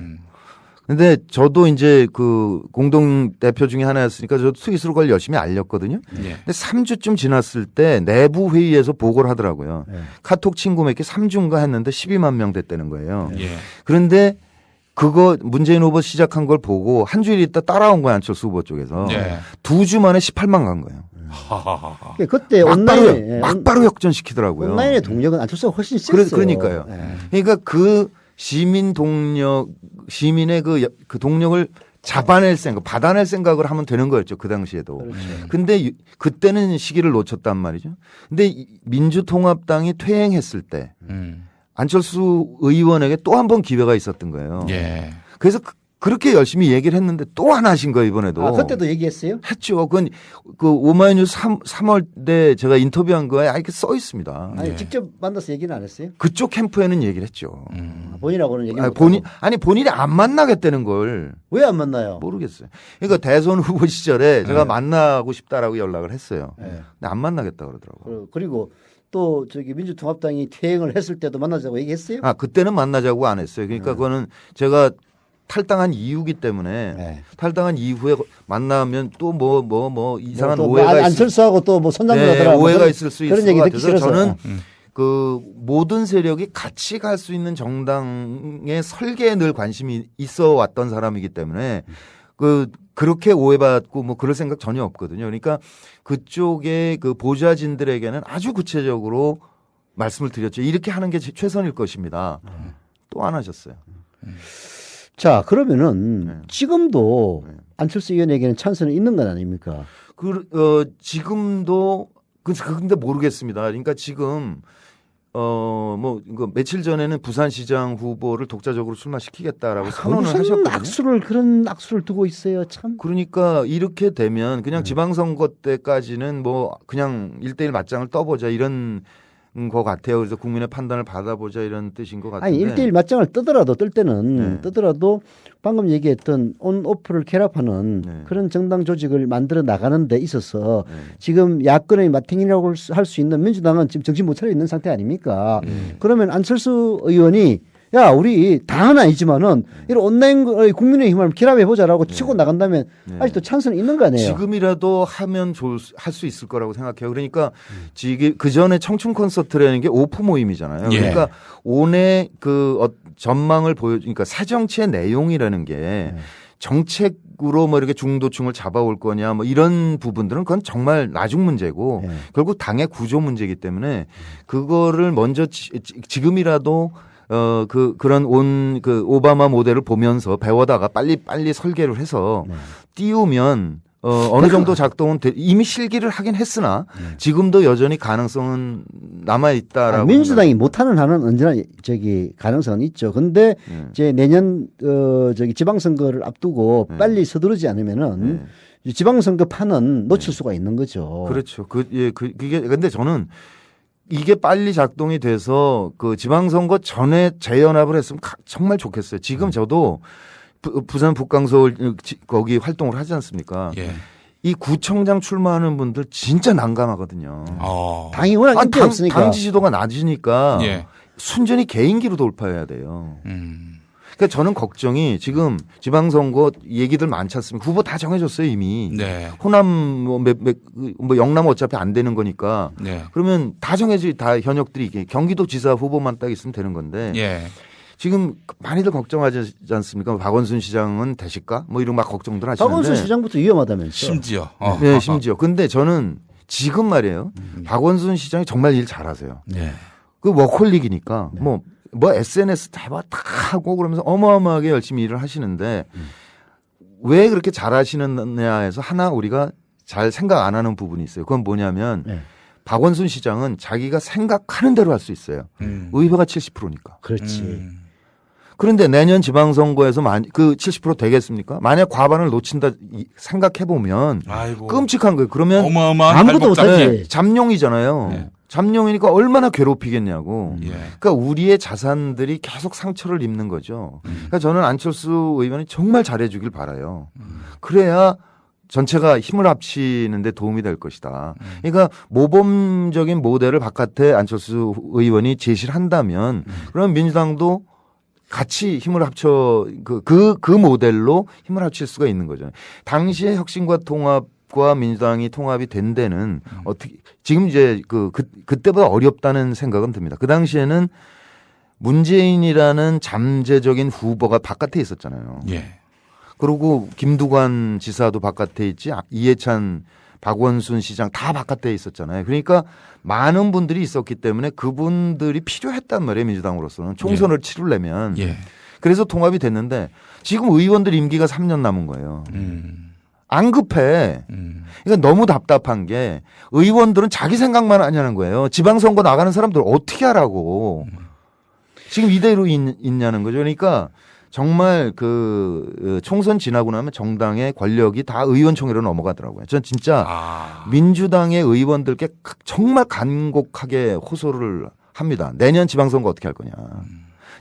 근데 저도 이제 그 공동 대표 중에 하나였으니까 저도 트윗으로 그걸 열심히 알렸거든요. 예. 근데 3주쯤 지났을 때 내부 회의에서 보고를 하더라고요. 카톡 친구 맺기 3주인가 했는데 12만 명 됐다는 거예요. 예. 그런데 그거 문재인 후보 시작한 걸 보고 한 주일 있다 따라온 거예요. 안철수 후보 쪽에서. 예. 2주 만에 18만 간 거예요. 그때 온라인에 막바로 역전시키더라고요. 온라인의 동력은 안철수가 훨씬 셌어요. 그러니까요. 그러니까 그 시민 동력, 시민의 그 동력을 잡아낼 생각, 받아낼 생각을 하면 되는 거였죠. 그 당시에도. 그렇죠. 근데 그때는 시기를 놓쳤단 말이죠. 근데 민주통합당이 퇴행했을 때 안철수 의원에게 또 한 번 기회가 있었던 거예요. 예. 그래서 그렇게 열심히 얘기를 했는데 또 안 하신 거예요, 이번에도. 아, 그때도 얘기했어요? 했죠. 그건 그 오마이뉴스 3월 때 제가 인터뷰한 거에 이렇게 써 있습니다. 아니, 직접 만나서 얘기는 안 했어요? 그쪽 캠프에는 얘기를 했죠. 본인하고는 얘기 못 본인이 안 만나겠다는 걸. 왜 안 만나요? 모르겠어요. 그러니까 대선 후보 시절에 제가 만나고 싶다라고 연락을 했어요. 근데 안 만나겠다 그러더라고요. 그리고 또 저기 민주통합당이 퇴행을 했을 때도 만나자고 얘기했어요? 아, 그때는 만나자고 안 했어요. 그러니까 그거는 제가 탈당한 이유기 때문에 탈당한 이후에 만나면 또 뭐 이상한 오해가 안철수하고 또 뭐 손장구하더라. 오해가 있을 수 있을 그런 얘기 것 듣기 같아서 싫어서. 저는 그 모든 세력이 같이 갈 수 있는 정당의 설계에 늘 관심이 있어 왔던 사람이기 때문에 그렇게 오해받고 뭐 그럴 생각 전혀 없거든요. 그러니까 그쪽의 그 보좌진들에게는 아주 구체적으로 말씀을 드렸죠. 이렇게 하는 게 최선일 것입니다. 또 안 하셨어요. 자, 그러면은 지금도 안철수 의원에게는 찬스는 있는 건 아닙니까? 지금도 근데 모르겠습니다. 그러니까 지금 며칠 전에는 부산시장 후보를 독자적으로 출마시키겠다라고 선언을 하셨거든요. 그런 악수를 두고 있어요. 참. 그러니까 이렇게 되면 그냥 지방선거 때까지는 뭐 그냥 1대1 맞짱을 떠보자 이런 것 같아요. 그래서 국민의 판단을 받아보자 이런 뜻인 것 같은데. 아니 1대1 맞짱을 뜰 때는 방금 얘기했던 온오프를 결합하는 그런 정당 조직을 만들어 나가는 데 있어서 지금 야권의 마탱이라고 할 수 있는 민주당은 지금 정신 못 차려 있는 상태 아닙니까? 그러면 안철수 의원이 야, 우리 당은 아니지만은 이런 온라인 국민의힘을 결합해보자라고 치고 나간다면 아직도 찬스는 있는 거 아니에요? 지금이라도 하면 할 수 있을 거라고 생각해요. 그러니까 그 전에 청춘 콘서트라는 게 오프 모임이잖아요. 그러니까 온의 전망을 그러니까 새정치의 내용이라는 게 정책으로 뭐 이렇게 중도층을 잡아올 거냐 뭐 이런 부분들은 그건 정말 나중 문제고 결국 당의 구조 문제이기 때문에 그거를 먼저 지금이라도 그런 오바마 모델을 보면서 배워다가 빨리 설계를 해서 띄우면 어느 정도 작동은 이미 실기를 하긴 했으나 지금도 여전히 가능성은 남아 있다라고. 민주당이 못하는 한은 언제나 가능성은 있죠. 근데 이제 내년 지방선거를 앞두고 빨리 서두르지 않으면은 지방선거 판은 놓칠 수가 있는 거죠. 그렇죠. 그게 근데 저는 이게 빨리 작동이 돼서 그 지방선거 전에 재연합을 했으면 정말 좋겠어요. 지금 저도 부산 북강서울 거기 활동을 하지 않습니까? 이 구청장 출마하는 분들 진짜 난감하거든요. 당이 워낙 인기 없으니까. 당 지지도가 낮으니까 예. 순전히 개인기로 돌파해야 돼요. 그러니까 저는 걱정이 지금 지방선거 얘기들 많지 않습니까? 후보 다 정해졌어요 이미. 네. 호남 뭐 영남 어차피 안 되는 거니까. 네. 그러면 다 정해지 다 현역들이 이게 경기도지사 후보만 딱 있으면 되는 건데. 예. 지금 많이들 걱정하지 않습니까? 박원순 시장은 되실까? 뭐 이런 막 걱정들 하시는데. 박원순 시장부터 위험하다면서. 심지어. 네, 심지어. 근데 저는 지금 말이에요. 박원순 시장이 정말 일 잘하세요. 네. 그 워컬릭이니까 뭐 SNS 다 하고 그러면서 어마어마하게 열심히 일을 하시는데 왜 그렇게 잘하시느냐 해서 하나 우리가 잘 생각 안 하는 부분이 있어요. 그건 뭐냐면 박원순 시장은 자기가 생각하는 대로 할 수 있어요. 의회가 70%니까. 그렇지. 그런데 내년 지방선거에서 그 70% 되겠습니까? 만약 과반을 놓친다 생각해 보면 아이고. 끔찍한 거예요. 그러면 어마어마한 아무것도 발목잡기. 못하지. 잠룡이잖아요. 네. 잠룡이니까 얼마나 괴롭히겠냐고. 예. 그러니까 우리의 자산들이 계속 상처를 입는 거죠. 그러니까 저는 안철수 의원이 정말 잘해주길 바라요. 그래야 전체가 힘을 합치는데 도움이 될 것이다. 그러니까 모범적인 모델을 바깥에 안철수 의원이 제시를 한다면 그러면 민주당도 같이 힘을 합쳐 그 모델로 힘을 합칠 수가 있는 거죠. 당시에 혁신과 통합과 민주당이 통합이 된 데는 어떻게 지금 이제 그때보다 어렵다는 생각은 듭니다. 그 당시에는 문재인이라는 잠재적인 후보가 바깥에 있었잖아요. 예. 그리고 김두관 지사도 바깥에 있지, 이해찬, 박원순 시장 다 바깥에 있었잖아요. 그러니까 많은 분들이 있었기 때문에 그분들이 필요했단 말이에요. 민주당으로서는 총선을 치르려면. 예. 그래서 통합이 됐는데 지금 의원들 임기가 3년 남은 거예요. 안 급해. 그러니까 너무 답답한 게 의원들은 자기 생각만 하냐는 거예요. 지방선거 나가는 사람들 어떻게 하라고. 지금 이대로 있냐는 거죠. 그러니까 정말 총선 지나고 나면 정당의 권력이 다 의원총회로 넘어가더라고요. 전 진짜 민주당의 의원들께 정말 간곡하게 호소를 합니다. 내년 지방선거 어떻게 할 거냐.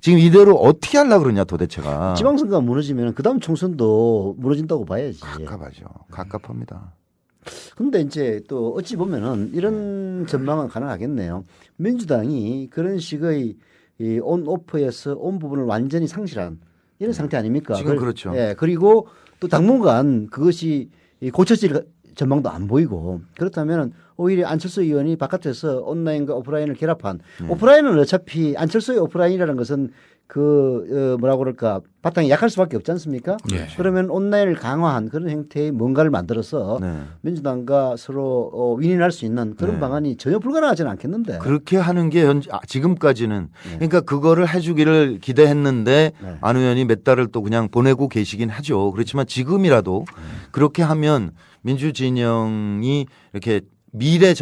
지금 이대로 어떻게 하려고 그러냐 도대체가. 지방선거가 무너지면 그다음 총선도 무너진다고 봐야지. 갑갑하죠. 갑갑합니다. 근데 이제 또 어찌 보면은 이런 전망은 가능하겠네요. 민주당이 그런 식의 이 온오프에서 온 부분을 완전히 상실한 이런 상태 아닙니까? 지금 그렇죠. 예, 그리고 또 당분간 그것이 고쳐질 전망도 안 보이고 그렇다면 오히려 안철수 의원이 바깥에서 온라인과 오프라인을 결합한 오프라인은 어차피 안철수의 오프라인이라는 것은 뭐라고 그럴까 바탕이 약할 수밖에 없지 않습니까? 예. 그러면 온라인을 강화한 그런 형태의 뭔가를 만들어서 민주당과 서로 윈윈할 수 있는 그런 방안이 전혀 불가능하지는 않겠는데. 그렇게 하는 게 지금까지는 그러니까 그거를 해주기를 기대했는데 안 의원이 몇 달을 또 그냥 보내고 계시긴 하죠. 그렇지만 지금이라도 그렇게 하면 민주진영이 이렇게 미래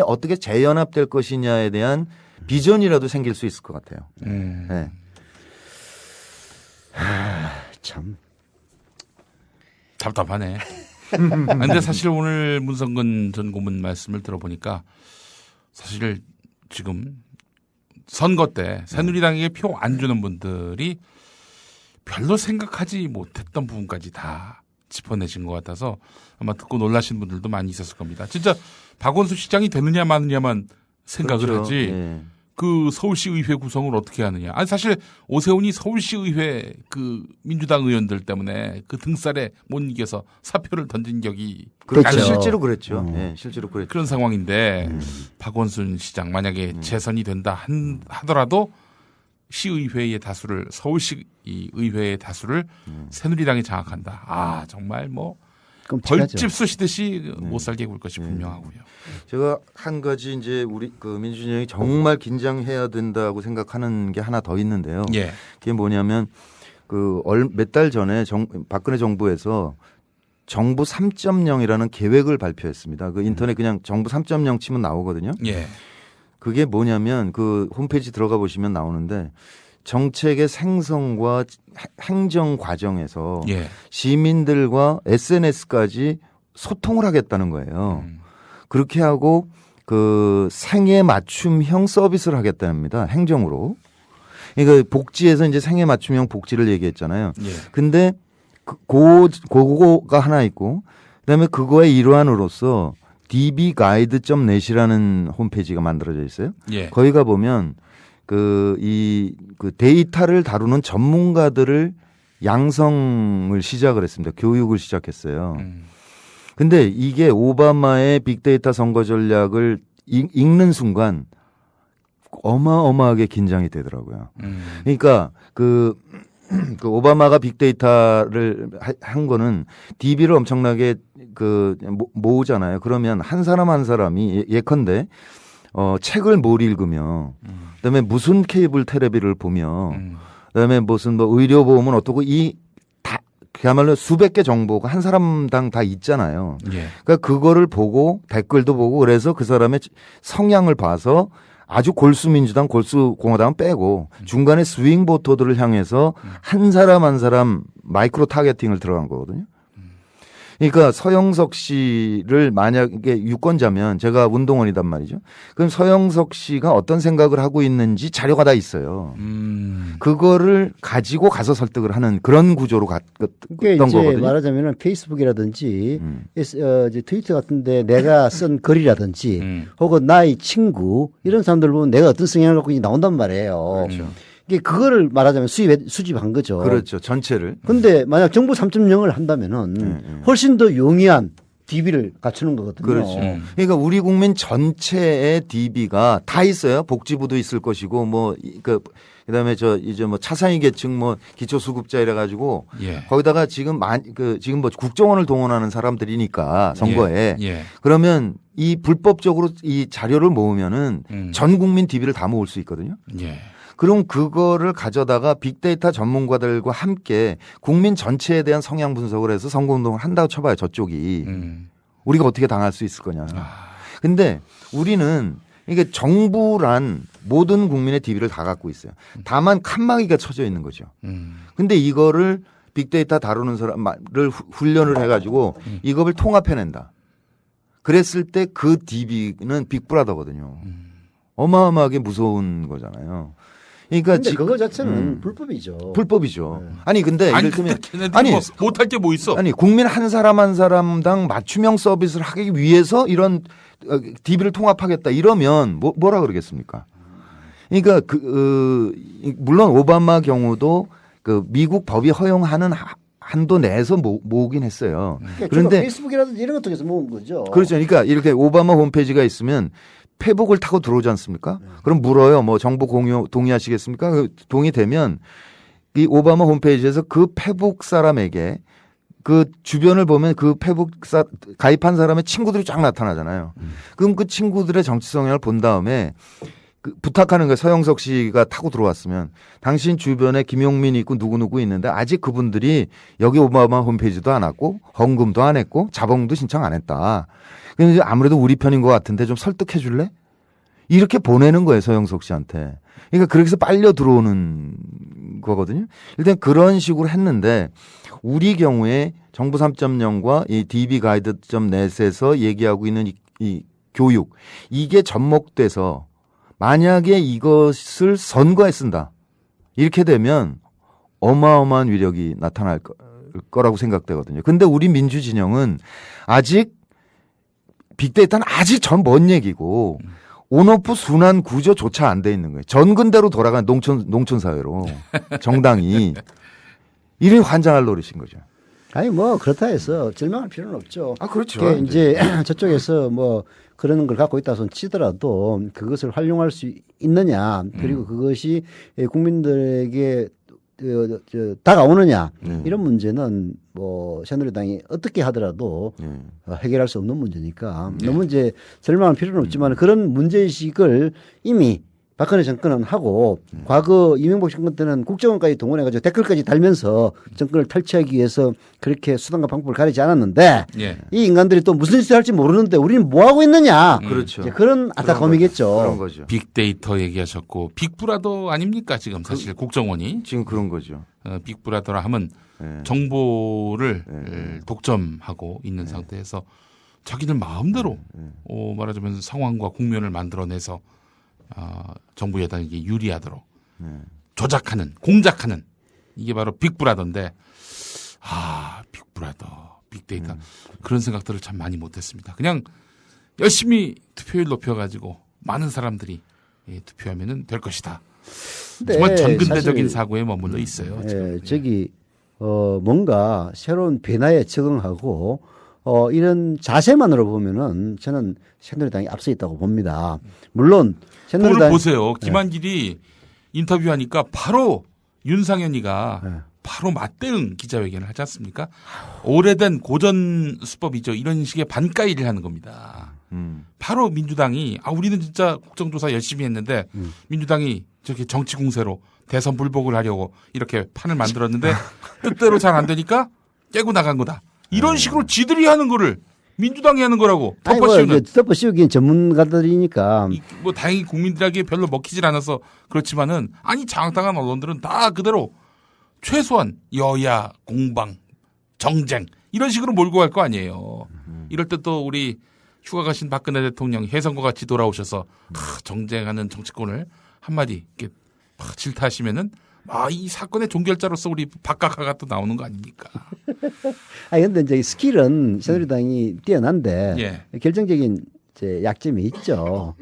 어떻게 재연합될 것이냐에 대한 비전이라도 생길 수 있을 것 같아요. 네. 참 답답하네. 근데 사실 오늘 문성근 전 고문 말씀을 들어보니까 사실 지금 선거 때 새누리당에게 표 안 주는 분들이 별로 생각하지 못했던 부분까지 다 짚어내신 것 같아서 아마 듣고 놀라신 분들도 많이 있었을 겁니다. 진짜 박원순 시장이 되느냐 마느냐만 생각을 그렇죠. 하지 네. 그 서울시 의회 구성을 어떻게 하느냐. 아니 사실 오세훈이 서울시 의회 그 민주당 의원들 때문에 그 등살에 못 이겨서 사표를 던진 적이 그렇죠. 아주 실제로 그랬죠. 네, 실제로 그랬죠. 그런 상황인데 박원순 시장 만약에 재선이 된다 하더라도 시의회의 다수를 서울시 의회의 다수를 새누리당이 장악한다. 아 정말 뭐 벌집 쑤시듯이 못 살게 굴 것이 분명하고요. 제가 한 가지 이제 우리 민주진영이 정말 긴장해야 된다고 생각하는 게 하나 더 있는데요. 예. 그게 뭐냐면 몇 달 전에 박근혜 정부에서 정부 3.0이라는 계획을 발표했습니다. 그 인터넷 그냥 정부 3.0 치면 나오거든요. 예. 그게 뭐냐면 그 홈페이지 들어가 보시면 나오는데 정책의 생성과 행정 과정에서 시민들과 SNS까지 소통을 하겠다는 거예요. 그렇게 하고 그 생애 맞춤형 서비스를 하겠답니다. 행정으로. 그러니까 복지에서 이제 생애 맞춤형 복지를 얘기했잖아요. 근데 그거가 하나 있고 그다음에 그거의 일환으로서 dbguide.net이라는 홈페이지가 만들어져 있어요. 예. 거기 가 보면 그 데이터를 다루는 전문가들을 양성을 시작을 했습니다. 교육을 시작했어요. 근데 이게 오바마의 빅데이터 선거 전략을 읽는 순간 어마어마하게 긴장이 되더라고요. 그러니까 그 오바마가 빅데이터를 한 거는 DB를 엄청나게 모으잖아요. 그러면 한 사람 한 사람이 예컨대 책을 뭘 읽으며 그다음에 무슨 케이블 텔레비를 보며 그다음에 무슨 뭐 의료보험은 어떻고 그야말로 수백 개 정보가 한 사람당 다 있잖아요. 예. 그러니까 그거를 보고 댓글도 보고 그래서 그 사람의 성향을 봐서 아주 골수 민주당, 골수 공화당은 빼고 중간에 스윙 보터들을 향해서 한 사람 한 사람 마이크로 타겟팅을 들어간 거거든요. 그러니까 서영석 씨를 만약에 유권자면 제가 운동원이단 말이죠. 그럼 서영석 씨가 어떤 생각을 하고 있는지 자료가 다 있어요. 그거를 가지고 가서 설득을 하는 그런 구조로 갔던 이제 거거든요. 말하자면 페이스북이라든지 이제 트위터 같은데 내가 쓴 글이라든지 혹은 나의 친구 이런 사람들 보면 내가 어떤 성향을 갖고 있는지 나온단 말이에요. 그렇죠. 이게 그거를 말하자면 수집한 거죠. 그렇죠. 전체를. 근데 만약 정부 3.0을 한다면은 훨씬 더 용이한 DB를 갖추는 거거든요. 그렇죠. 그러니까 우리 국민 전체의 DB가 다 있어요. 복지부도 있을 것이고 그다음에 이제 차상위 계층 기초수급자 이래 가지고 예. 거기다가 지금 지금 국정원을 동원하는 사람들이니까 선거에 예. 그러면 이 불법적으로 이 자료를 모으면은 전 국민 DB를 다 모을 수 있거든요. 예. 그럼 그거를 가져다가 빅데이터 전문가들과 함께 국민 전체에 대한 성향 분석을 해서 선거운동을 한다고 쳐봐요. 저쪽이. 우리가 어떻게 당할 수 있을 거냐. 근데 우리는 이게 정부란 모든 국민의 DB를 다 갖고 있어요. 다만 칸막이가 쳐져 있는 거죠. 근데 이거를 빅데이터 다루는 사람을 훈련을 해가지고 이걸 통합해낸다. 그랬을 때 그 DB는 빅브라더거든요. 어마어마하게 무서운 거잖아요. 그러니까 근데 그거 자체는 불법이죠. 불법이죠. 아니 근데 아니 예를 들면 걔네들이 못할 게 뭐 있어? 아니 국민 한 사람 한 사람당 맞춤형 서비스를 하기 위해서 이런 DB를 통합하겠다 이러면 뭐라 그러겠습니까? 그러니까 물론 오바마 경우도 미국 법이 허용하는 한도 내에서 모으긴 했어요. 그런데 페이스북이라든지 이런 것도 계속 모은 거죠. 그렇죠. 그러니까 이렇게 오바마 홈페이지가 있으면 페북을 타고 들어오지 않습니까? 그럼 물어요. 정보 공유 동의하시겠습니까? 동의되면 이 오바마 홈페이지에서 그 페북 사람에게 그 주변을 보면 그 페북 가입한 사람의 친구들이 쫙 나타나잖아요. 그럼 그 친구들의 정치 성향을 본 다음에 부탁하는 거예요. 서영석 씨가 타고 들어왔으면 당신 주변에 김용민이 있고 누구누구 있는데 아직 그분들이 여기 오바마 홈페이지도 안 왔고 헌금도 안 했고 자본도 신청 안 했다. 그래서 아무래도 우리 편인 것 같은데 좀 설득해 줄래? 이렇게 보내는 거예요. 서영석 씨한테. 그러니까 그렇게 해서 빨려 들어오는 거거든요. 일단 그런 식으로 했는데 우리 경우에 정부 3.0과 이 dbguide.net에서 얘기하고 있는 이 교육 이게 접목돼서 만약에 이것을 선거에 쓴다. 이렇게 되면 어마어마한 위력이 나타날 거라고 생각되거든요. 근데 우리 민주진영은 아직 빅데이터는 아직 전 먼 얘기고 온오프 순환 구조조차 안 돼 있는 거예요. 전근대로 돌아가는 농촌 사회로 정당이 이를 환장할 노릇인 거죠. 아니 그렇다 해서 절망할 필요는 없죠. 그렇죠. 이제 저쪽에서 그런 걸 갖고 있다 손 치더라도 그것을 활용할 수 있느냐 그리고 그것이 국민들에게 다가오느냐 이런 문제는 새누리당이 어떻게 하더라도 해결할 수 없는 문제니까 너무 이제 절망할 필요는 없지만 그런 문제의식을 이미 박근혜 정권은 하고 과거 이명박 정권 때는 국정원까지 동원해가지고 댓글까지 달면서 정권을 탈취하기 위해서 그렇게 수단과 방법을 가리지 않았는데 이 인간들이 또 무슨 짓을 할지 모르는데 우리는 뭐 하고 있느냐. 그렇죠. 그런 안타까움이겠죠. 그런 거죠. 빅데이터 얘기하셨고 빅브라더 아닙니까 지금 사실 국정원이 지금 그런 거죠. 빅브라더라 하면 정보를 독점하고 있는 상태에서 자기들 마음대로 말하자면 상황과 국면을 만들어내서 정부 여당에게 유리하도록 공작하는 이게 바로 빅브라더인데 빅브라더 빅데이터 그런 생각들을 참 많이 못했습니다. 그냥 열심히 투표율 높여가지고 많은 사람들이 투표하면은 될 것이다. 정말 전근대적인 사고에 머물러 있어요. 뭔가 새로운 변화에 적응하고 이런 자세만으로 보면은 저는 새누리당이 앞서 있다고 봅니다. 물론 새누리당 새누리당 보세요. 김한길이 인터뷰하니까 바로 윤상현이가 바로 맞대응 기자회견을 하지 않습니까? 오래된 고전 수법이죠. 이런 식의 반가이를 하는 겁니다. 바로 민주당이 우리는 진짜 국정조사 열심히 했는데 민주당이 저렇게 정치 공세로 대선 불복을 하려고 이렇게 판을 만들었는데 뜻대로 잘 안 되니까 깨고 나간 거다. 이런 식으로 지들이 하는 거를 민주당이 하는 거라고 덮어씌우는. 덮어씌우기엔 전문가들이니까. 뭐 다행히 국민들에게 별로 먹히질 않아서 그렇지만은 장악당한 언론들은 다 그대로 최소한 여야 공방 정쟁 이런 식으로 몰고 갈 거 아니에요. 이럴 때 또 우리 휴가 가신 박근혜 대통령이 해성과 같이 돌아오셔서 정쟁하는 정치권을 한마디 이렇게 질타하시면은 이 사건의 종결자로서 우리 박각하가 또 나오는 거 아닙니까? 근데 이제 스킬은 새누리당이 뛰어난데 결정적인 약점이 있죠.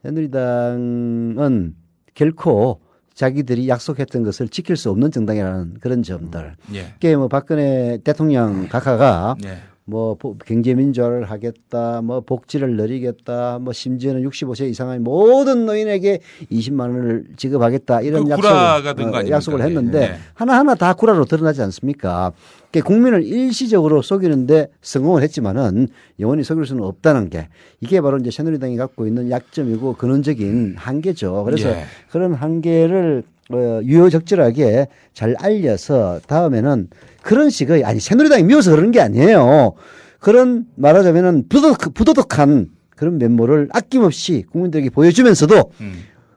새누리당은 결코 자기들이 약속했던 것을 지킬 수 없는 정당이라는 그런 점들. 그게 뭐 박근혜 대통령 각하가 뭐 경제민주화를 하겠다, 뭐 복지를 늘리겠다, 뭐 심지어는 65세 이상의 모든 노인에게 20만 원을 지급하겠다 이런 약속을 했는데 하나하나 다 구라로 드러나지 않습니까? 국민을 일시적으로 속이는데 성공을 했지만은 영원히 속일 수는 없다는 게 이게 바로 이제 새누리당이 갖고 있는 약점이고 근원적인 한계죠. 그래서 그런 한계를 유효적절하게 잘 알려서 다음에는 그런 식의 새누리당이 미워서 그러는 게 아니에요. 그런 말하자면은 부도덕한 그런 면모를 아낌없이 국민들에게 보여주면서도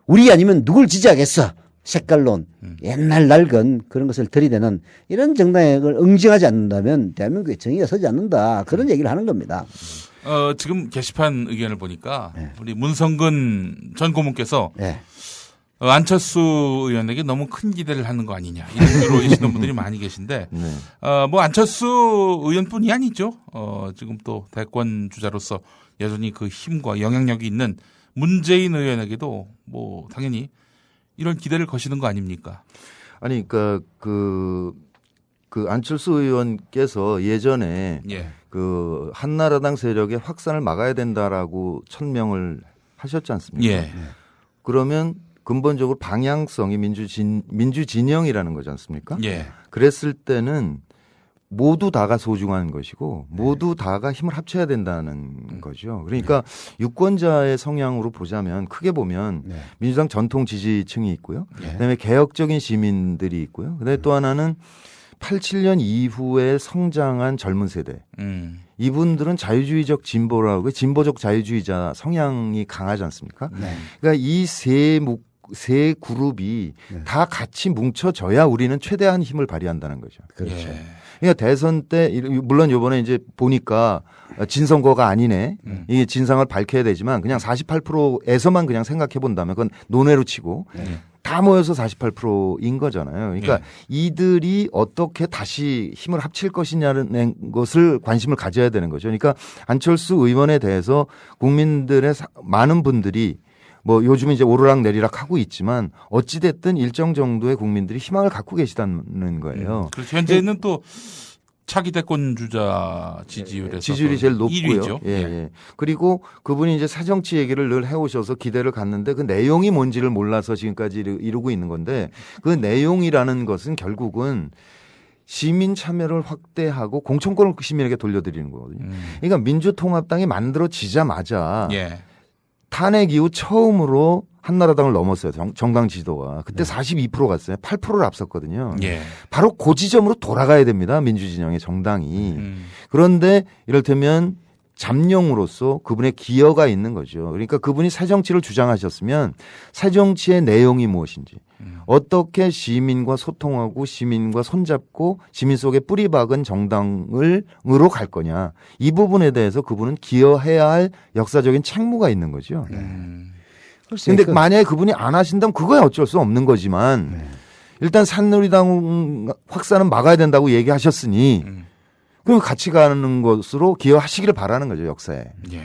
우리 아니면 누굴 지지하겠어. 색깔론, 옛날 낡은 그런 것을 들이대는 이런 정당을 응징하지 않는다면 대한민국에 정의가 서지 않는다. 그런 얘기를 하는 겁니다. 지금 게시판 의견을 보니까 우리 문성근 전 고문께서 안철수 의원에게 너무 큰 기대를 하는 거 아니냐 이런 식으로 계시는 분들이 많이 계신데 뭐 안철수 의원뿐이 아니죠. 지금 또 대권 주자로서 여전히 그 힘과 영향력이 있는 문재인 의원에게도 뭐 당연히 이런 기대를 거시는 거 아닙니까? 아니 그러니까 그 안철수 의원께서 예전에 그 한나라당 세력의 확산을 막아야 된다라고 천명을 하셨지 않습니까? 그러면 근본적으로 방향성이 민주진영이라는 거지 않습니까? 그랬을 때는 모두 다가 소중한 것이고 모두 다가 힘을 합쳐야 된다는 거죠. 그러니까 유권자의 성향으로 보자면 크게 보면 민주당 전통 지지층이 있고요. 그다음에 개혁적인 시민들이 있고요. 그다음에 또 하나는 87년 이후에 성장한 젊은 세대. 이분들은 자유주의적 진보라고 진보적 자유주의자 성향이 강하지 않습니까? 그러니까 이 세 그룹이 다 같이 뭉쳐져야 우리는 최대한 힘을 발휘한다는 거죠. 그렇죠. 그러니까 대선 때 물론 이번에 이제 보니까 진선거가 아니네. 이게 진상을 밝혀야 되지만 그냥 48%에서만 그냥 생각해 본다면 그건 논외로 치고 다 모여서 48%인 거잖아요. 그러니까 이들이 어떻게 다시 힘을 합칠 것이냐는 것을 관심을 가져야 되는 거죠. 그러니까 안철수 의원에 대해서 국민들의 많은 분들이 뭐 요즘 이제 오르락 내리락 하고 있지만 어찌됐든 일정 정도의 국민들이 희망을 갖고 계시다는 거예요. 그렇죠. 현재는 또 차기 대권 주자 지지율이 제일 높고요. 1위죠. 그리고 그분이 이제 새정치 얘기를 늘 해오셔서 기대를 갖는데 그 내용이 뭔지를 몰라서 지금까지 이루고 있는 건데 그 내용이라는 것은 결국은 시민 참여를 확대하고 공천권을 시민에게 돌려드리는 거거든요. 그러니까 민주통합당이 만들어지자마자 탄핵 이후 처음으로 한나라당을 넘었어요. 정당 지도가. 그때 42% 갔어요. 8%를 앞섰거든요. 바로 그 지점으로 돌아가야 됩니다. 민주진영의 정당이. 그런데 이를테면 잠룡으로서 그분의 기여가 있는 거죠. 그러니까 그분이 새정치를 주장하셨으면 새정치의 내용이 무엇인지 어떻게 시민과 소통하고 시민과 손잡고 시민 속에 뿌리 박은 정당으로 갈 거냐. 이 부분에 대해서 그분은 기여해야 할 역사적인 책무가 있는 거죠. 그런데 만약에 그분이 안 하신다면 그거야 어쩔 수 없는 거지만 일단 새누리당 확산은 막아야 된다고 얘기하셨으니 그럼 같이 가는 것으로 기여하시기를 바라는 거죠, 역사에. 예.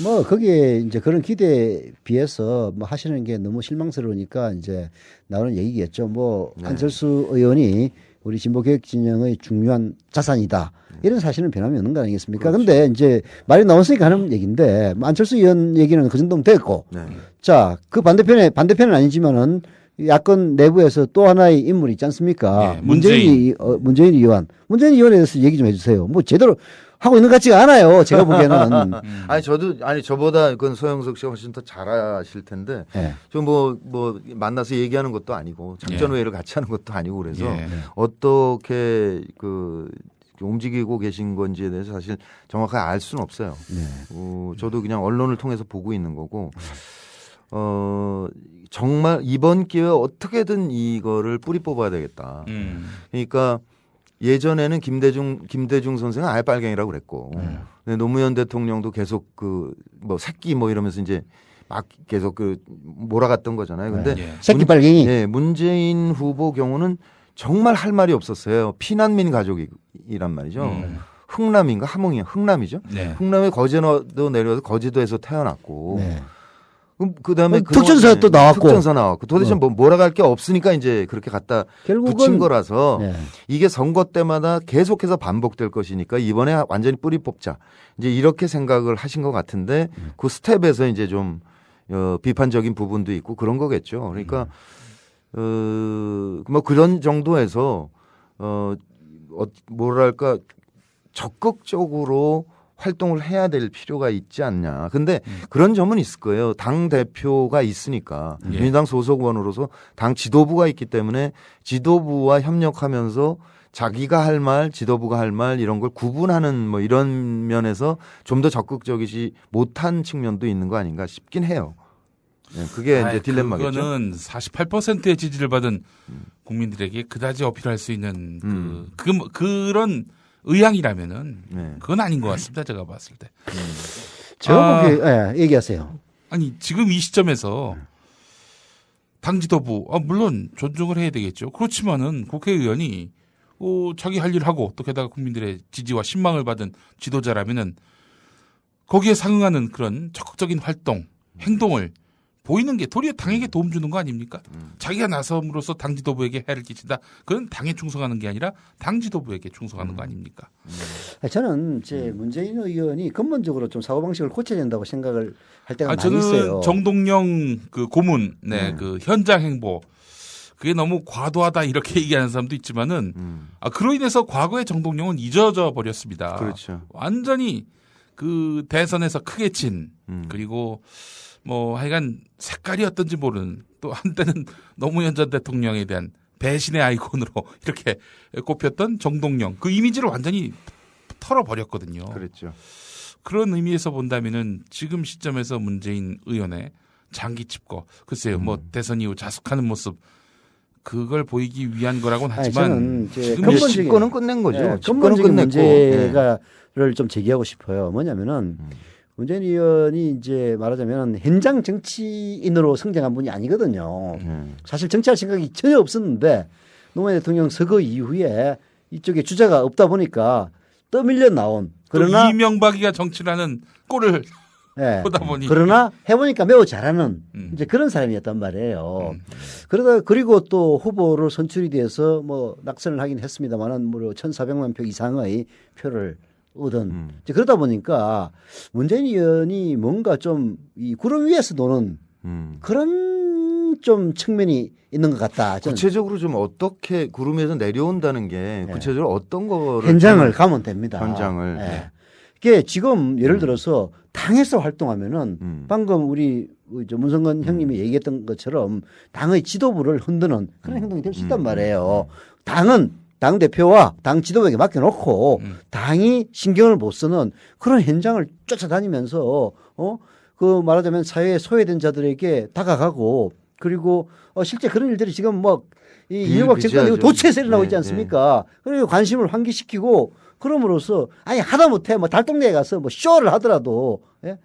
뭐 거기에 이제 그런 기대에 비해서 뭐 하시는 게 너무 실망스러우니까 이제 나오는 얘기겠죠. 뭐 네. 안철수 의원이 우리 진보개혁 진영의 중요한 자산이다. 이런 사실은 변함이 없는 거 아니겠습니까? 그렇죠. 근데 이제 말이 나왔으니까 하는 얘기인데 뭐 안철수 의원 얘기는 그 정도면 됐고 네. 자, 그 반대편은 아니지만은 야권 내부에서 또 하나의 인물이 있지 않습니까? 예, 문재인. 문재인 의원. 문재인 의원에 대해서 얘기 좀 해주세요. 뭐 제대로 하고 있는 것 같지가 않아요. 제가 보기에는. 아니 저보다 그건 소영석 씨가 훨씬 더 잘하실 텐데 예. 저 뭐 만나서 얘기하는 것도 아니고 작전회의를 같이 하는 것도 아니고 그래서 예. 어떻게 그 움직이고 계신 건지에 대해서 사실 정확하게 알 수는 없어요. 저도 그냥 언론을 통해서 보고 있는 거고 정말 이번 기회에 어떻게든 이거를 뿌리 뽑아야 되겠다. 그러니까 예전에는 김대중 선생은 아예 빨갱이라고 그랬고, 근데 노무현 대통령도 계속 그 뭐 새끼 뭐 이러면서 이제 막 계속 그 몰아갔던 거잖아요. 근데 예. 새끼 빨갱이. 네, 문재인 후보 경우는 정말 할 말이 없었어요. 피난민 가족이란 말이죠. 흥남인가 함흥이 흥남이죠. 네. 흥남에 거제도 내려와서 거제도에서 태어났고. 네. 그다음에 특전사 또 나왔고. 특전사 나왔고 도대체 뭐 몰아갈 게 없으니까 이제 그렇게 갖다 결국은 붙인 거라서 네. 이게 선거 때마다 계속해서 반복될 것이니까 이번에 완전히 뿌리 뽑자 이제 이렇게 생각을 하신 것 같은데 그 스텝에서 이제 좀 비판적인 부분도 있고 그런 거겠죠. 그러니까 뭐 그런 정도에서 뭐랄까 적극적으로 활동을 해야 될 필요가 있지 않냐. 근데 그런 점은 있을 거예요. 당 대표가 있으니까 예. 민주당 소속 의원으로서 당 지도부가 있기 때문에 지도부와 협력하면서 자기가 할 말, 지도부가 할 말 이런 걸 구분하는 뭐 이런 면에서 좀 더 적극적이지 못한 측면도 있는 거 아닌가 싶긴 해요. 네, 그게 이제 딜레마겠죠. 그거는 48%의 지지를 받은 국민들에게 그다지 어필할 수 있는 그런 의향이라면은 네. 그건 아닌 것 같습니다. 제가 봤을 때. 제가 보기에 예, 얘기하세요. 아니 지금 이 시점에서 당 지도부 물론 존중을 해야 되겠죠. 그렇지만은 국회의원이 자기 할 일 하고 또 게다가 국민들의 지지와 신망을 받은 지도자라면은 거기에 상응하는 그런 적극적인 활동, 행동을 보이는 게 도리어 당에게 도움 주는 거 아닙니까? 자기가 나섬으로써 당 지도부에게 해를 끼친다. 그건 당에 충성하는 게 아니라 당 지도부에게 충성하는 거 아닙니까? 저는 이제 문재인 의원이 근본적으로 좀 사고방식을 고쳐야 된다고 생각을 할 때가 많이 있어요. 저는 정동영 그 고문, 그 현장 행보 그게 너무 과도하다 이렇게 얘기하는 사람도 있지만은 그로 인해서 과거의 정동영은 잊어져 버렸습니다. 그렇죠. 완전히 그 대선에서 크게 친 그리고 뭐 하여간 색깔이 어떤지 모르는 또 한때는 노무현 전 대통령에 대한 배신의 아이콘으로 이렇게 꼽혔던 정동영 그 이미지를 완전히 털어버렸거든요. 그랬죠. 그런 의미에서 본다면은 지금 시점에서 문재인 의원의 장기 집거 글쎄요 뭐 대선 이후 자숙하는 모습 그걸 보이기 위한 거라고는 하지만 저는 이제 지금 근본적인 집권은 끝낸 거죠. 예, 집권은 근본적인 끝냈고. 문제를 좀 제기하고 싶어요. 뭐냐면은 문재인 의원이 이제 말하자면 현장 정치인으로 성장한 분이 아니거든요. 사실 정치할 생각이 전혀 없었는데 노무현 대통령 서거 이후에 이쪽에 주자가 없다 보니까 떠밀려 나온 그러나 이명박이가 정치라는 꼴을 예, 보다 보니 그러나 해보니까 매우 잘하는 이제 그런 사람이었단 말이에요. 그리고 또 후보로 선출이 돼서 뭐 낙선을 하긴 했습니다만은 뭐 1,400만 표 이상의 표를 얻은 이제 그러다 보니까 문재인 의원이 뭔가 좀 이 구름 위에서 노는 그런 좀 측면이 있는 것 같다. 저는. 구체적으로 좀 어떻게 구름에서 내려온다는 게 구체적으로 어떤 거를 현장을 가면 됩니다. 현장을. 예. 이게 지금 예를 들어서 당에서 활동하면은 방금 우리 문성건 형님이 얘기했던 것처럼 당의 지도부를 흔드는 그런 행동이 될 수 있단 말이에요. 당은 당 대표와 당 지도부에게 맡겨놓고 당이 신경을 못 쓰는 그런 현장을 쫓아다니면서 그 말하자면 사회에 소외된 자들에게 다가가고 그리고 실제 그런 일들이 지금 뭐 이 이명박 정권 이후 도처에서 일어나고 있지 않습니까? 그리고 관심을 환기시키고 그럼으로써 아니 하다 못해 뭐 달동네에 가서 뭐 쇼를 하더라도 예?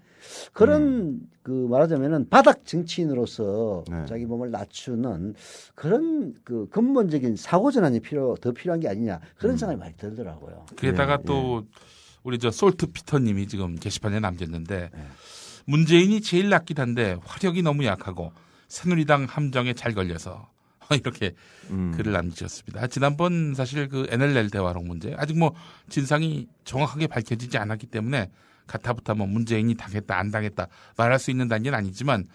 그런 그 말하자면은 바닥 정치인으로서 네. 자기 몸을 낮추는 그런 그 근본적인 사고 전환이 더 필요한 게 아니냐 그런 생각이 많이 들더라고요. 게다가 또 우리 저 솔트 피터님이 지금 게시판에 남겼는데 문재인이 제일 낫긴 한데 화력이 너무 약하고 새누리당 함정에 잘 걸려서 이렇게 글을 남기셨습니다. 지난번 사실 그 NLL 대화록 문제 아직 뭐 진상이 정확하게 밝혀지지 않았기 때문에 가타부타 뭐 문재인이 당했다 안 당했다 말할 수 있는 단계는 아니지만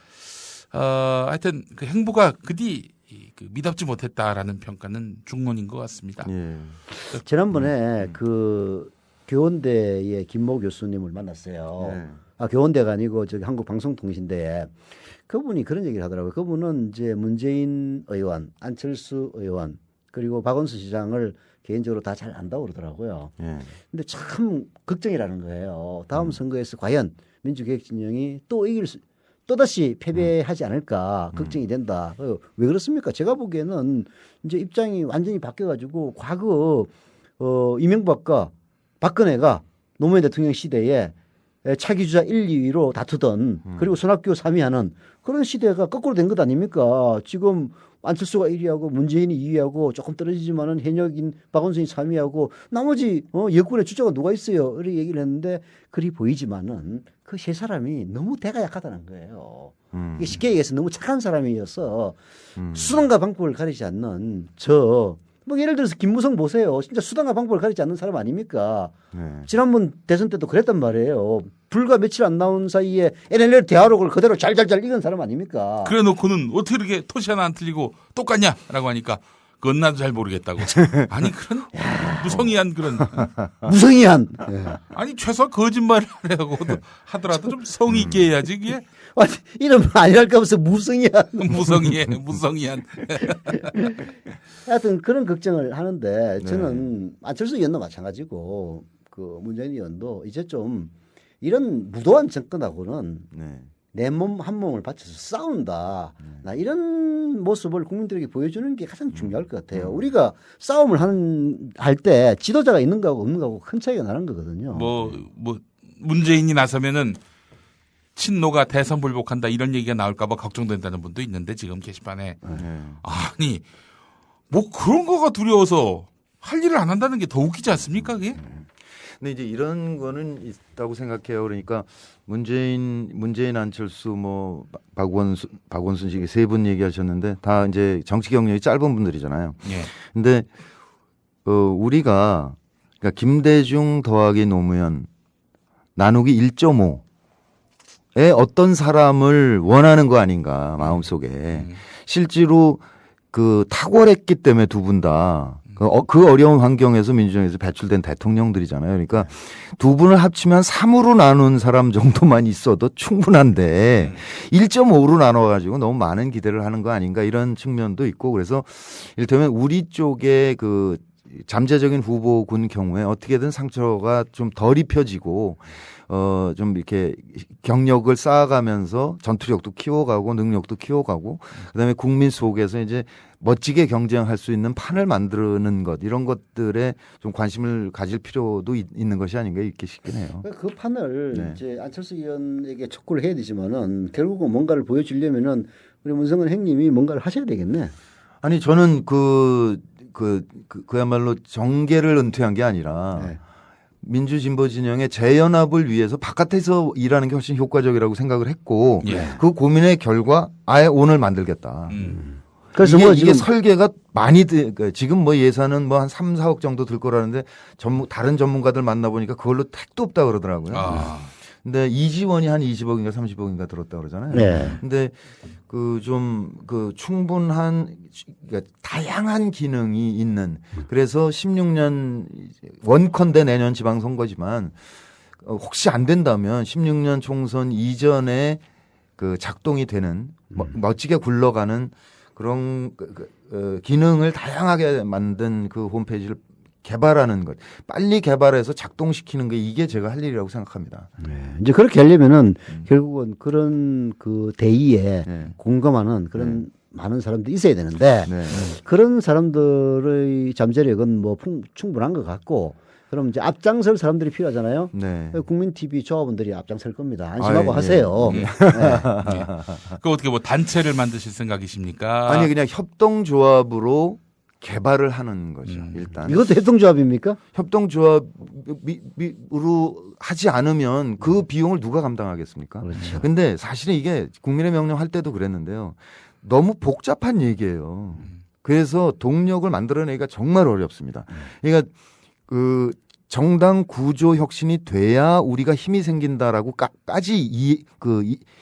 하여튼 그 행보가 그디 그 미답지 못했다라는 평가는 중론인 것 같습니다. 예. 지난번에 그 교원대의 김모 교수님을 만났어요. 네. 교원대가 아니고 저기 한국방송통신대에 그분이 그런 얘기를 하더라고요. 그분은 이제 문재인 의원, 안철수 의원 그리고 박원순 시장을 개인적으로 다 잘 안다고 그러더라고요. 예. 근데 참 걱정이라는 거예요. 다음 선거에서 과연 민주개혁진영이 또다시 패배하지 않을까 걱정이 된다. 왜 그렇습니까? 제가 보기에는 이제 입장이 완전히 바뀌어가지고 과거 이명박과 박근혜가 노무현 대통령 시대에 차기 주자 1, 2위로 다투던 그리고 손학규 3위하는 그런 시대가 거꾸로 된 것 아닙니까? 지금 안철수가 1위하고 문재인이 2위하고 조금 떨어지지만은 현역인 박원순이 3위하고 나머지 여권의 주자가 누가 있어요? 이렇게 얘기를 했는데 그리 보이지만은 그 세 사람이 너무 대가 약하다는 거예요. 이게 쉽게 얘기해서 너무 착한 사람이어서 수단과 방법을 가리지 않는 뭐 예를 들어서 김무성 보세요. 진짜 수단과 방법을 가리지 않는 사람 아닙니까? 네. 지난번 대선 때도 그랬단 말이에요. 불과 며칠 안 나온 사이에 NLL 대화록을 그대로 잘잘잘 읽은 사람 아닙니까? 그래 놓고는 어떻게 이렇게 토시 하나 안 틀리고 똑같냐라고 하니까 그건 나도 잘 모르겠다고. 아니 그런 무성의한 그런 무성의한. 아니 최소 거짓말을 하려고 하더라도 좀 성의 있게 해야지 그게 아니, 이름 아니랄까 하면서 무성의한. 무성의한. 하여튼 그런 걱정을 하는데 저는 안철수 의원도 마찬가지고 그 문재인 의원도 이제 좀 이런 무도한 정권하고는 내 몸 한 몸을 바쳐서 싸운다. 나 이런 모습을 국민들에게 보여주는 게 가장 중요할 것 같아요. 우리가 싸움을 할 때 지도자가 있는 거하고 없는 거하고 큰 차이가 나는 거거든요. 뭐 문재인이 나서면은 친노가 대선 불복한다 이런 얘기가 나올까봐 걱정된다는 분도 있는데 지금 게시판에 아니 뭐 그런 거가 두려워서 할 일을 안 한다는 게 더 웃기지 않습니까 그게? 근데 이제 이런 거는 있다고 생각해요. 그러니까 문재인 안철수 뭐 박원순 씨 세 분 얘기하셨는데 다 이제 정치 경력이 짧은 분들이잖아요. 예. 근데 우리가 그러니까 김대중 더하기 노무현 나누기 1.5에 어떤 사람을 원하는 거 아닌가 마음속에 실제로 그 탁월했기 때문에 두 분 다 그 어려운 환경에서 민주정에서 배출된 대통령들이잖아요. 그러니까 두 분을 합치면 3으로 나눈 사람 정도만 있어도 충분한데 1.5로 나눠가지고 너무 많은 기대를 하는 거 아닌가 이런 측면도 있고 그래서 이를테면 우리 쪽에 그 잠재적인 후보군 경우에 어떻게든 상처가 좀 덜 입혀지고 좀 이렇게 경력을 쌓아가면서 전투력도 키워가고 능력도 키워가고 그다음에 국민 속에서 이제 멋지게 경쟁할 수 있는 판을 만드는 것 이런 것들에 좀 관심을 가질 필요도 있는 것이 아닌가 이렇게 싶긴 해요. 그 판을 이제 안철수 의원에게 촉구를 해야 되지만은 결국은 뭔가를 보여주려면은 우리 문성근 형님이 뭔가를 하셔야 되겠네. 아니 저는 그야말로 정계를 은퇴한 게 아니라 민주진보 진영의 재연합을 위해서 바깥에서 일하는 게 훨씬 효과적이라고 생각을 했고 그 고민의 결과 아예 오늘 만들겠다. 그래서 이게 설계가 많이 지금 뭐 예산은 뭐 한 3, 4억 정도 들 거라는데 다른 전문가들 만나보니까 그걸로 택도 없다 그러더라고요. 근데 이지원이 한 20억인가 30억인가 들었다 그러잖아요. 근데 충분한 그러니까 다양한 기능이 있는 그래서 16년 원컨대 내년 지방선거지만 혹시 안 된다면 16년 총선 이전에 그 작동이 되는 멋지게 굴러가는 그런 기능을 다양하게 만든 그 홈페이지를 개발하는 것, 빨리 개발해서 작동시키는 게 이게 제가 할 일이라고 생각합니다. 이제 그렇게 하려면은 결국은 그런 그 대의에 공감하는 그런 많은 사람들이 있어야 되는데 그런 사람들의 잠재력은 뭐 충분한 것 같고 그럼 이제 앞장설 사람들이 필요하잖아요. 네. 국민 TV 조합원들이 앞장설 겁니다. 안심하고 아, 예. 하세요. 예. 네. 그 어떻게 뭐 단체를 만드실 생각이십니까? 아니 그냥 협동조합으로 개발을 하는 거죠. 일단 이것도 협동조합입니까? 협동조합으로 하지 않으면 그 비용을 누가 감당하겠습니까? 그렇죠. 근데 사실은 이게 국민의 명령 할 때도 그랬는데요. 너무 복잡한 얘기예요. 그래서 동력을 만들어내기가 정말 어렵습니다. 그러니까 그 정당 구조 혁신이 돼야 우리가 힘이 생긴다라고까지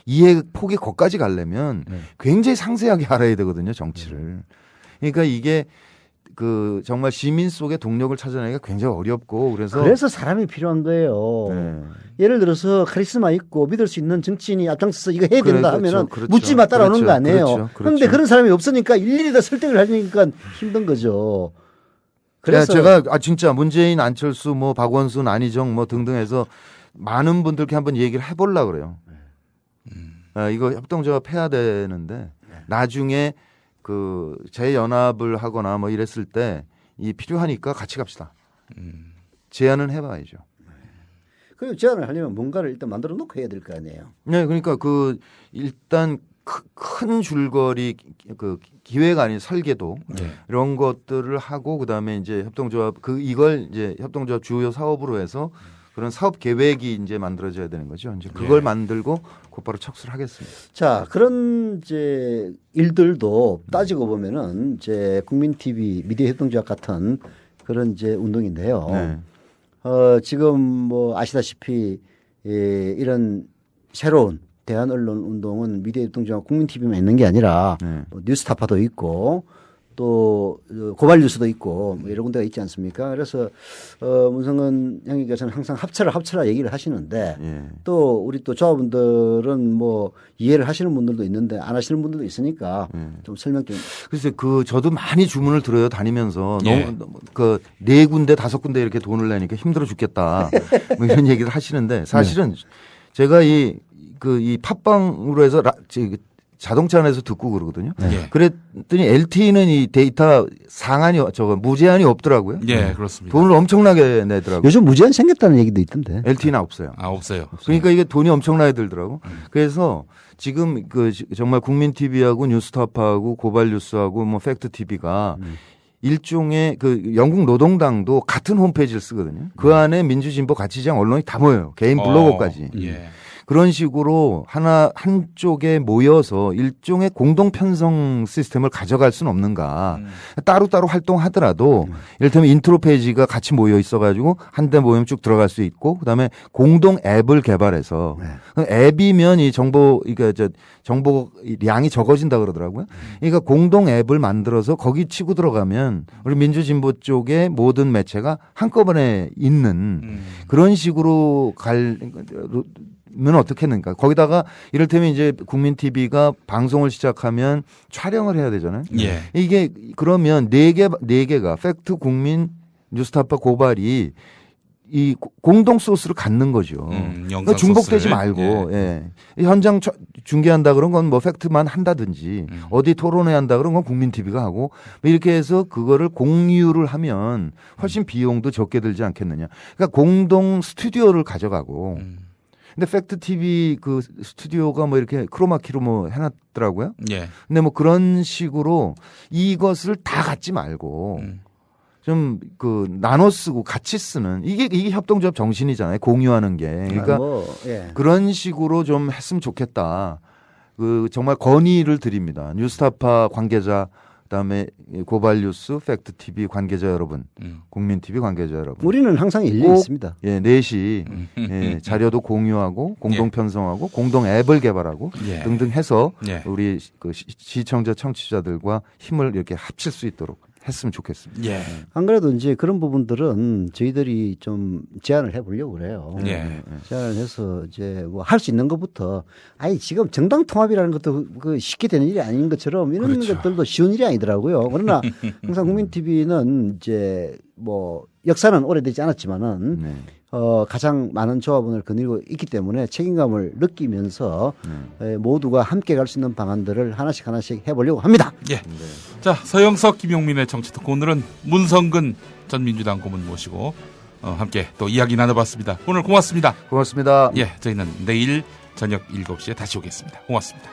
이해 폭이 거기까지 가려면 굉장히 상세하게 알아야 되거든요, 정치를. 그러니까 이게 그 정말 시민 속의 동력을 찾아내기가 굉장히 어렵고 그래서 사람이 필요한 거예요. 네. 예를 들어서 카리스마 있고 믿을 수 있는 정치인이 앞장서서 이거 해야 된다 하면은 그렇죠. 묻지 마 따라오는 거 아니에요. 그렇죠. 그런데 그런 사람이 없으니까 일일이 다 설득을 하니까 힘든 거죠. 그래서 제가 진짜 문재인, 안철수, 뭐 박원순, 안희정 뭐 등등 해서 많은 분들께 한번 얘기를 해보려고 그래요. 이거 협동조합 해야 되는데 나중에 그 재연합을 하거나 뭐 이랬을 때 이 필요하니까 같이 갑시다. 제안은 해봐야죠. 그 제안을 하려면 뭔가를 일단 만들어 놓고 해야 될 거 아니에요. 네, 그러니까 그 일단 큰 줄거리 그 기획 아닌 설계도 이런 것들을 하고 그다음에 이제 협동조합 이걸 이제 협동조합 주요 사업으로 해서 그런 사업 계획이 이제 만들어져야 되는 거죠. 이제 그걸 만들고 곧바로 착수를 하겠습니다. 자, 그런 이제 일들도 따지고 보면은 이제 국민 TV 미디어 협동조합 같은 그런 이제 운동인데요. 네. 지금 뭐 아시다시피 이런 새로운 대한 언론 운동은 미디어 협동조합 국민 TV만 있는 게 아니라 뭐 뉴스타파도 있고 또 고발 뉴스도 있고 뭐 여러 군데가 있지 않습니까? 그래서 문성근 형님께서는 항상 합쳐라 얘기를 하시는데 또 우리 또 조합원들은 뭐 이해를 하시는 분들도 있는데 안 하시는 분들도 있으니까 좀 설명 좀. 글쎄 저도 많이 주문을 들어요 다니면서 너무 그 4군데 5군데 이렇게 돈을 내니까 힘들어 죽겠다 뭐 이런 얘기를 하시는데 사실은 제가 이 팟빵으로 해서 자동차 안에서 듣고 그러거든요. 그랬더니 LTE는 이 데이터 무제한이 없더라고요. 예, 그렇습니다. 돈을 엄청나게 내더라고요. 요즘 무제한 생겼다는 얘기도 있던데. LTE는 없어요. 없어요. 그러니까 이게 돈이 엄청나게 들더라고. 그래서 지금 정말 국민 TV하고 뉴스타파하고 고발 뉴스하고 뭐 팩트 TV가 일종의 영국 노동당도 같은 홈페이지를 쓰거든요. 그 안에 민주진보 가치지향 언론이 다 모여요. 개인 블로거까지. 그런 식으로 한쪽에 모여서 일종의 공동 편성 시스템을 가져갈 수는 없는가. 따로따로 활동하더라도 이를테면 인트로 페이지가 같이 모여 있어가지고 한데 모이면 쭉 들어갈 수 있고 그다음에 공동 앱을 개발해서 앱이면 이 정보 양이 적어진다 그러더라고요. 그러니까 공동 앱을 만들어서 거기 치고 들어가면 우리 민주진보 쪽의 모든 매체가 한꺼번에 있는 그런 식으로 면 어떻겠는가. 거기다가 이를테면 이제 국민 TV가 방송을 시작하면 촬영을 해야 되잖아요. 이게 그러면 네 개가 팩트, 국민, 뉴스타파, 고발이 이 공동 소스를 갖는 거죠. 그러니까 중복되지 말고 현장 중계한다 그런 건 뭐 팩트만 한다든지 어디 토론회 한다 그런 건 국민 TV가 하고 이렇게 해서 그거를 공유를 하면 훨씬 비용도 적게 들지 않겠느냐. 그러니까 공동 스튜디오를 가져가고 근데 팩트 TV 그 스튜디오가 뭐 이렇게 크로마키로 뭐 해놨더라고요. 근데 뭐 그런 식으로 이것을 다 갖지 말고 좀 나눠 쓰고 같이 쓰는 이게 협동조합 정신이잖아요. 공유하는 게. 그러니까 그런 식으로 좀 했으면 좋겠다. 정말 건의를 드립니다. 뉴스타파 관계자 그다음에 고발 뉴스, 팩트 TV 관계자 여러분, 국민 TV 관계자 여러분. 우리는 항상 열려 있습니다. 4시 자료도 공유하고 공동 편성하고 공동 앱을 개발하고 등등 해서 우리 시청자 청취자들과 힘을 이렇게 합칠 수 있도록 했으면 좋겠습니다. 안 그래도 이제 그런 부분들은 저희들이 좀 제안을 해보려고 그래요. 제안을 해서 이제 뭐 할 수 있는 것부터 지금 정당 통합이라는 것도 쉽게 되는 일이 아닌 것처럼 이런 것들도 쉬운 일이 아니더라고요. 그러나 항상 국민 TV는 이제 뭐 역사는 오래되지 않았지만은 가장 많은 조합원을 거느리고 있기 때문에 책임감을 느끼면서 모두가 함께 갈 수 있는 방안들을 하나씩 해보려고 합니다. 자, 서영석, 김용민의 정치토크 오늘은 문성근 전 민주당 고문 모시고 함께 또 이야기 나눠봤습니다. 오늘 고맙습니다. 고맙습니다. 예, 저희는 내일 저녁 7시에 다시 오겠습니다. 고맙습니다.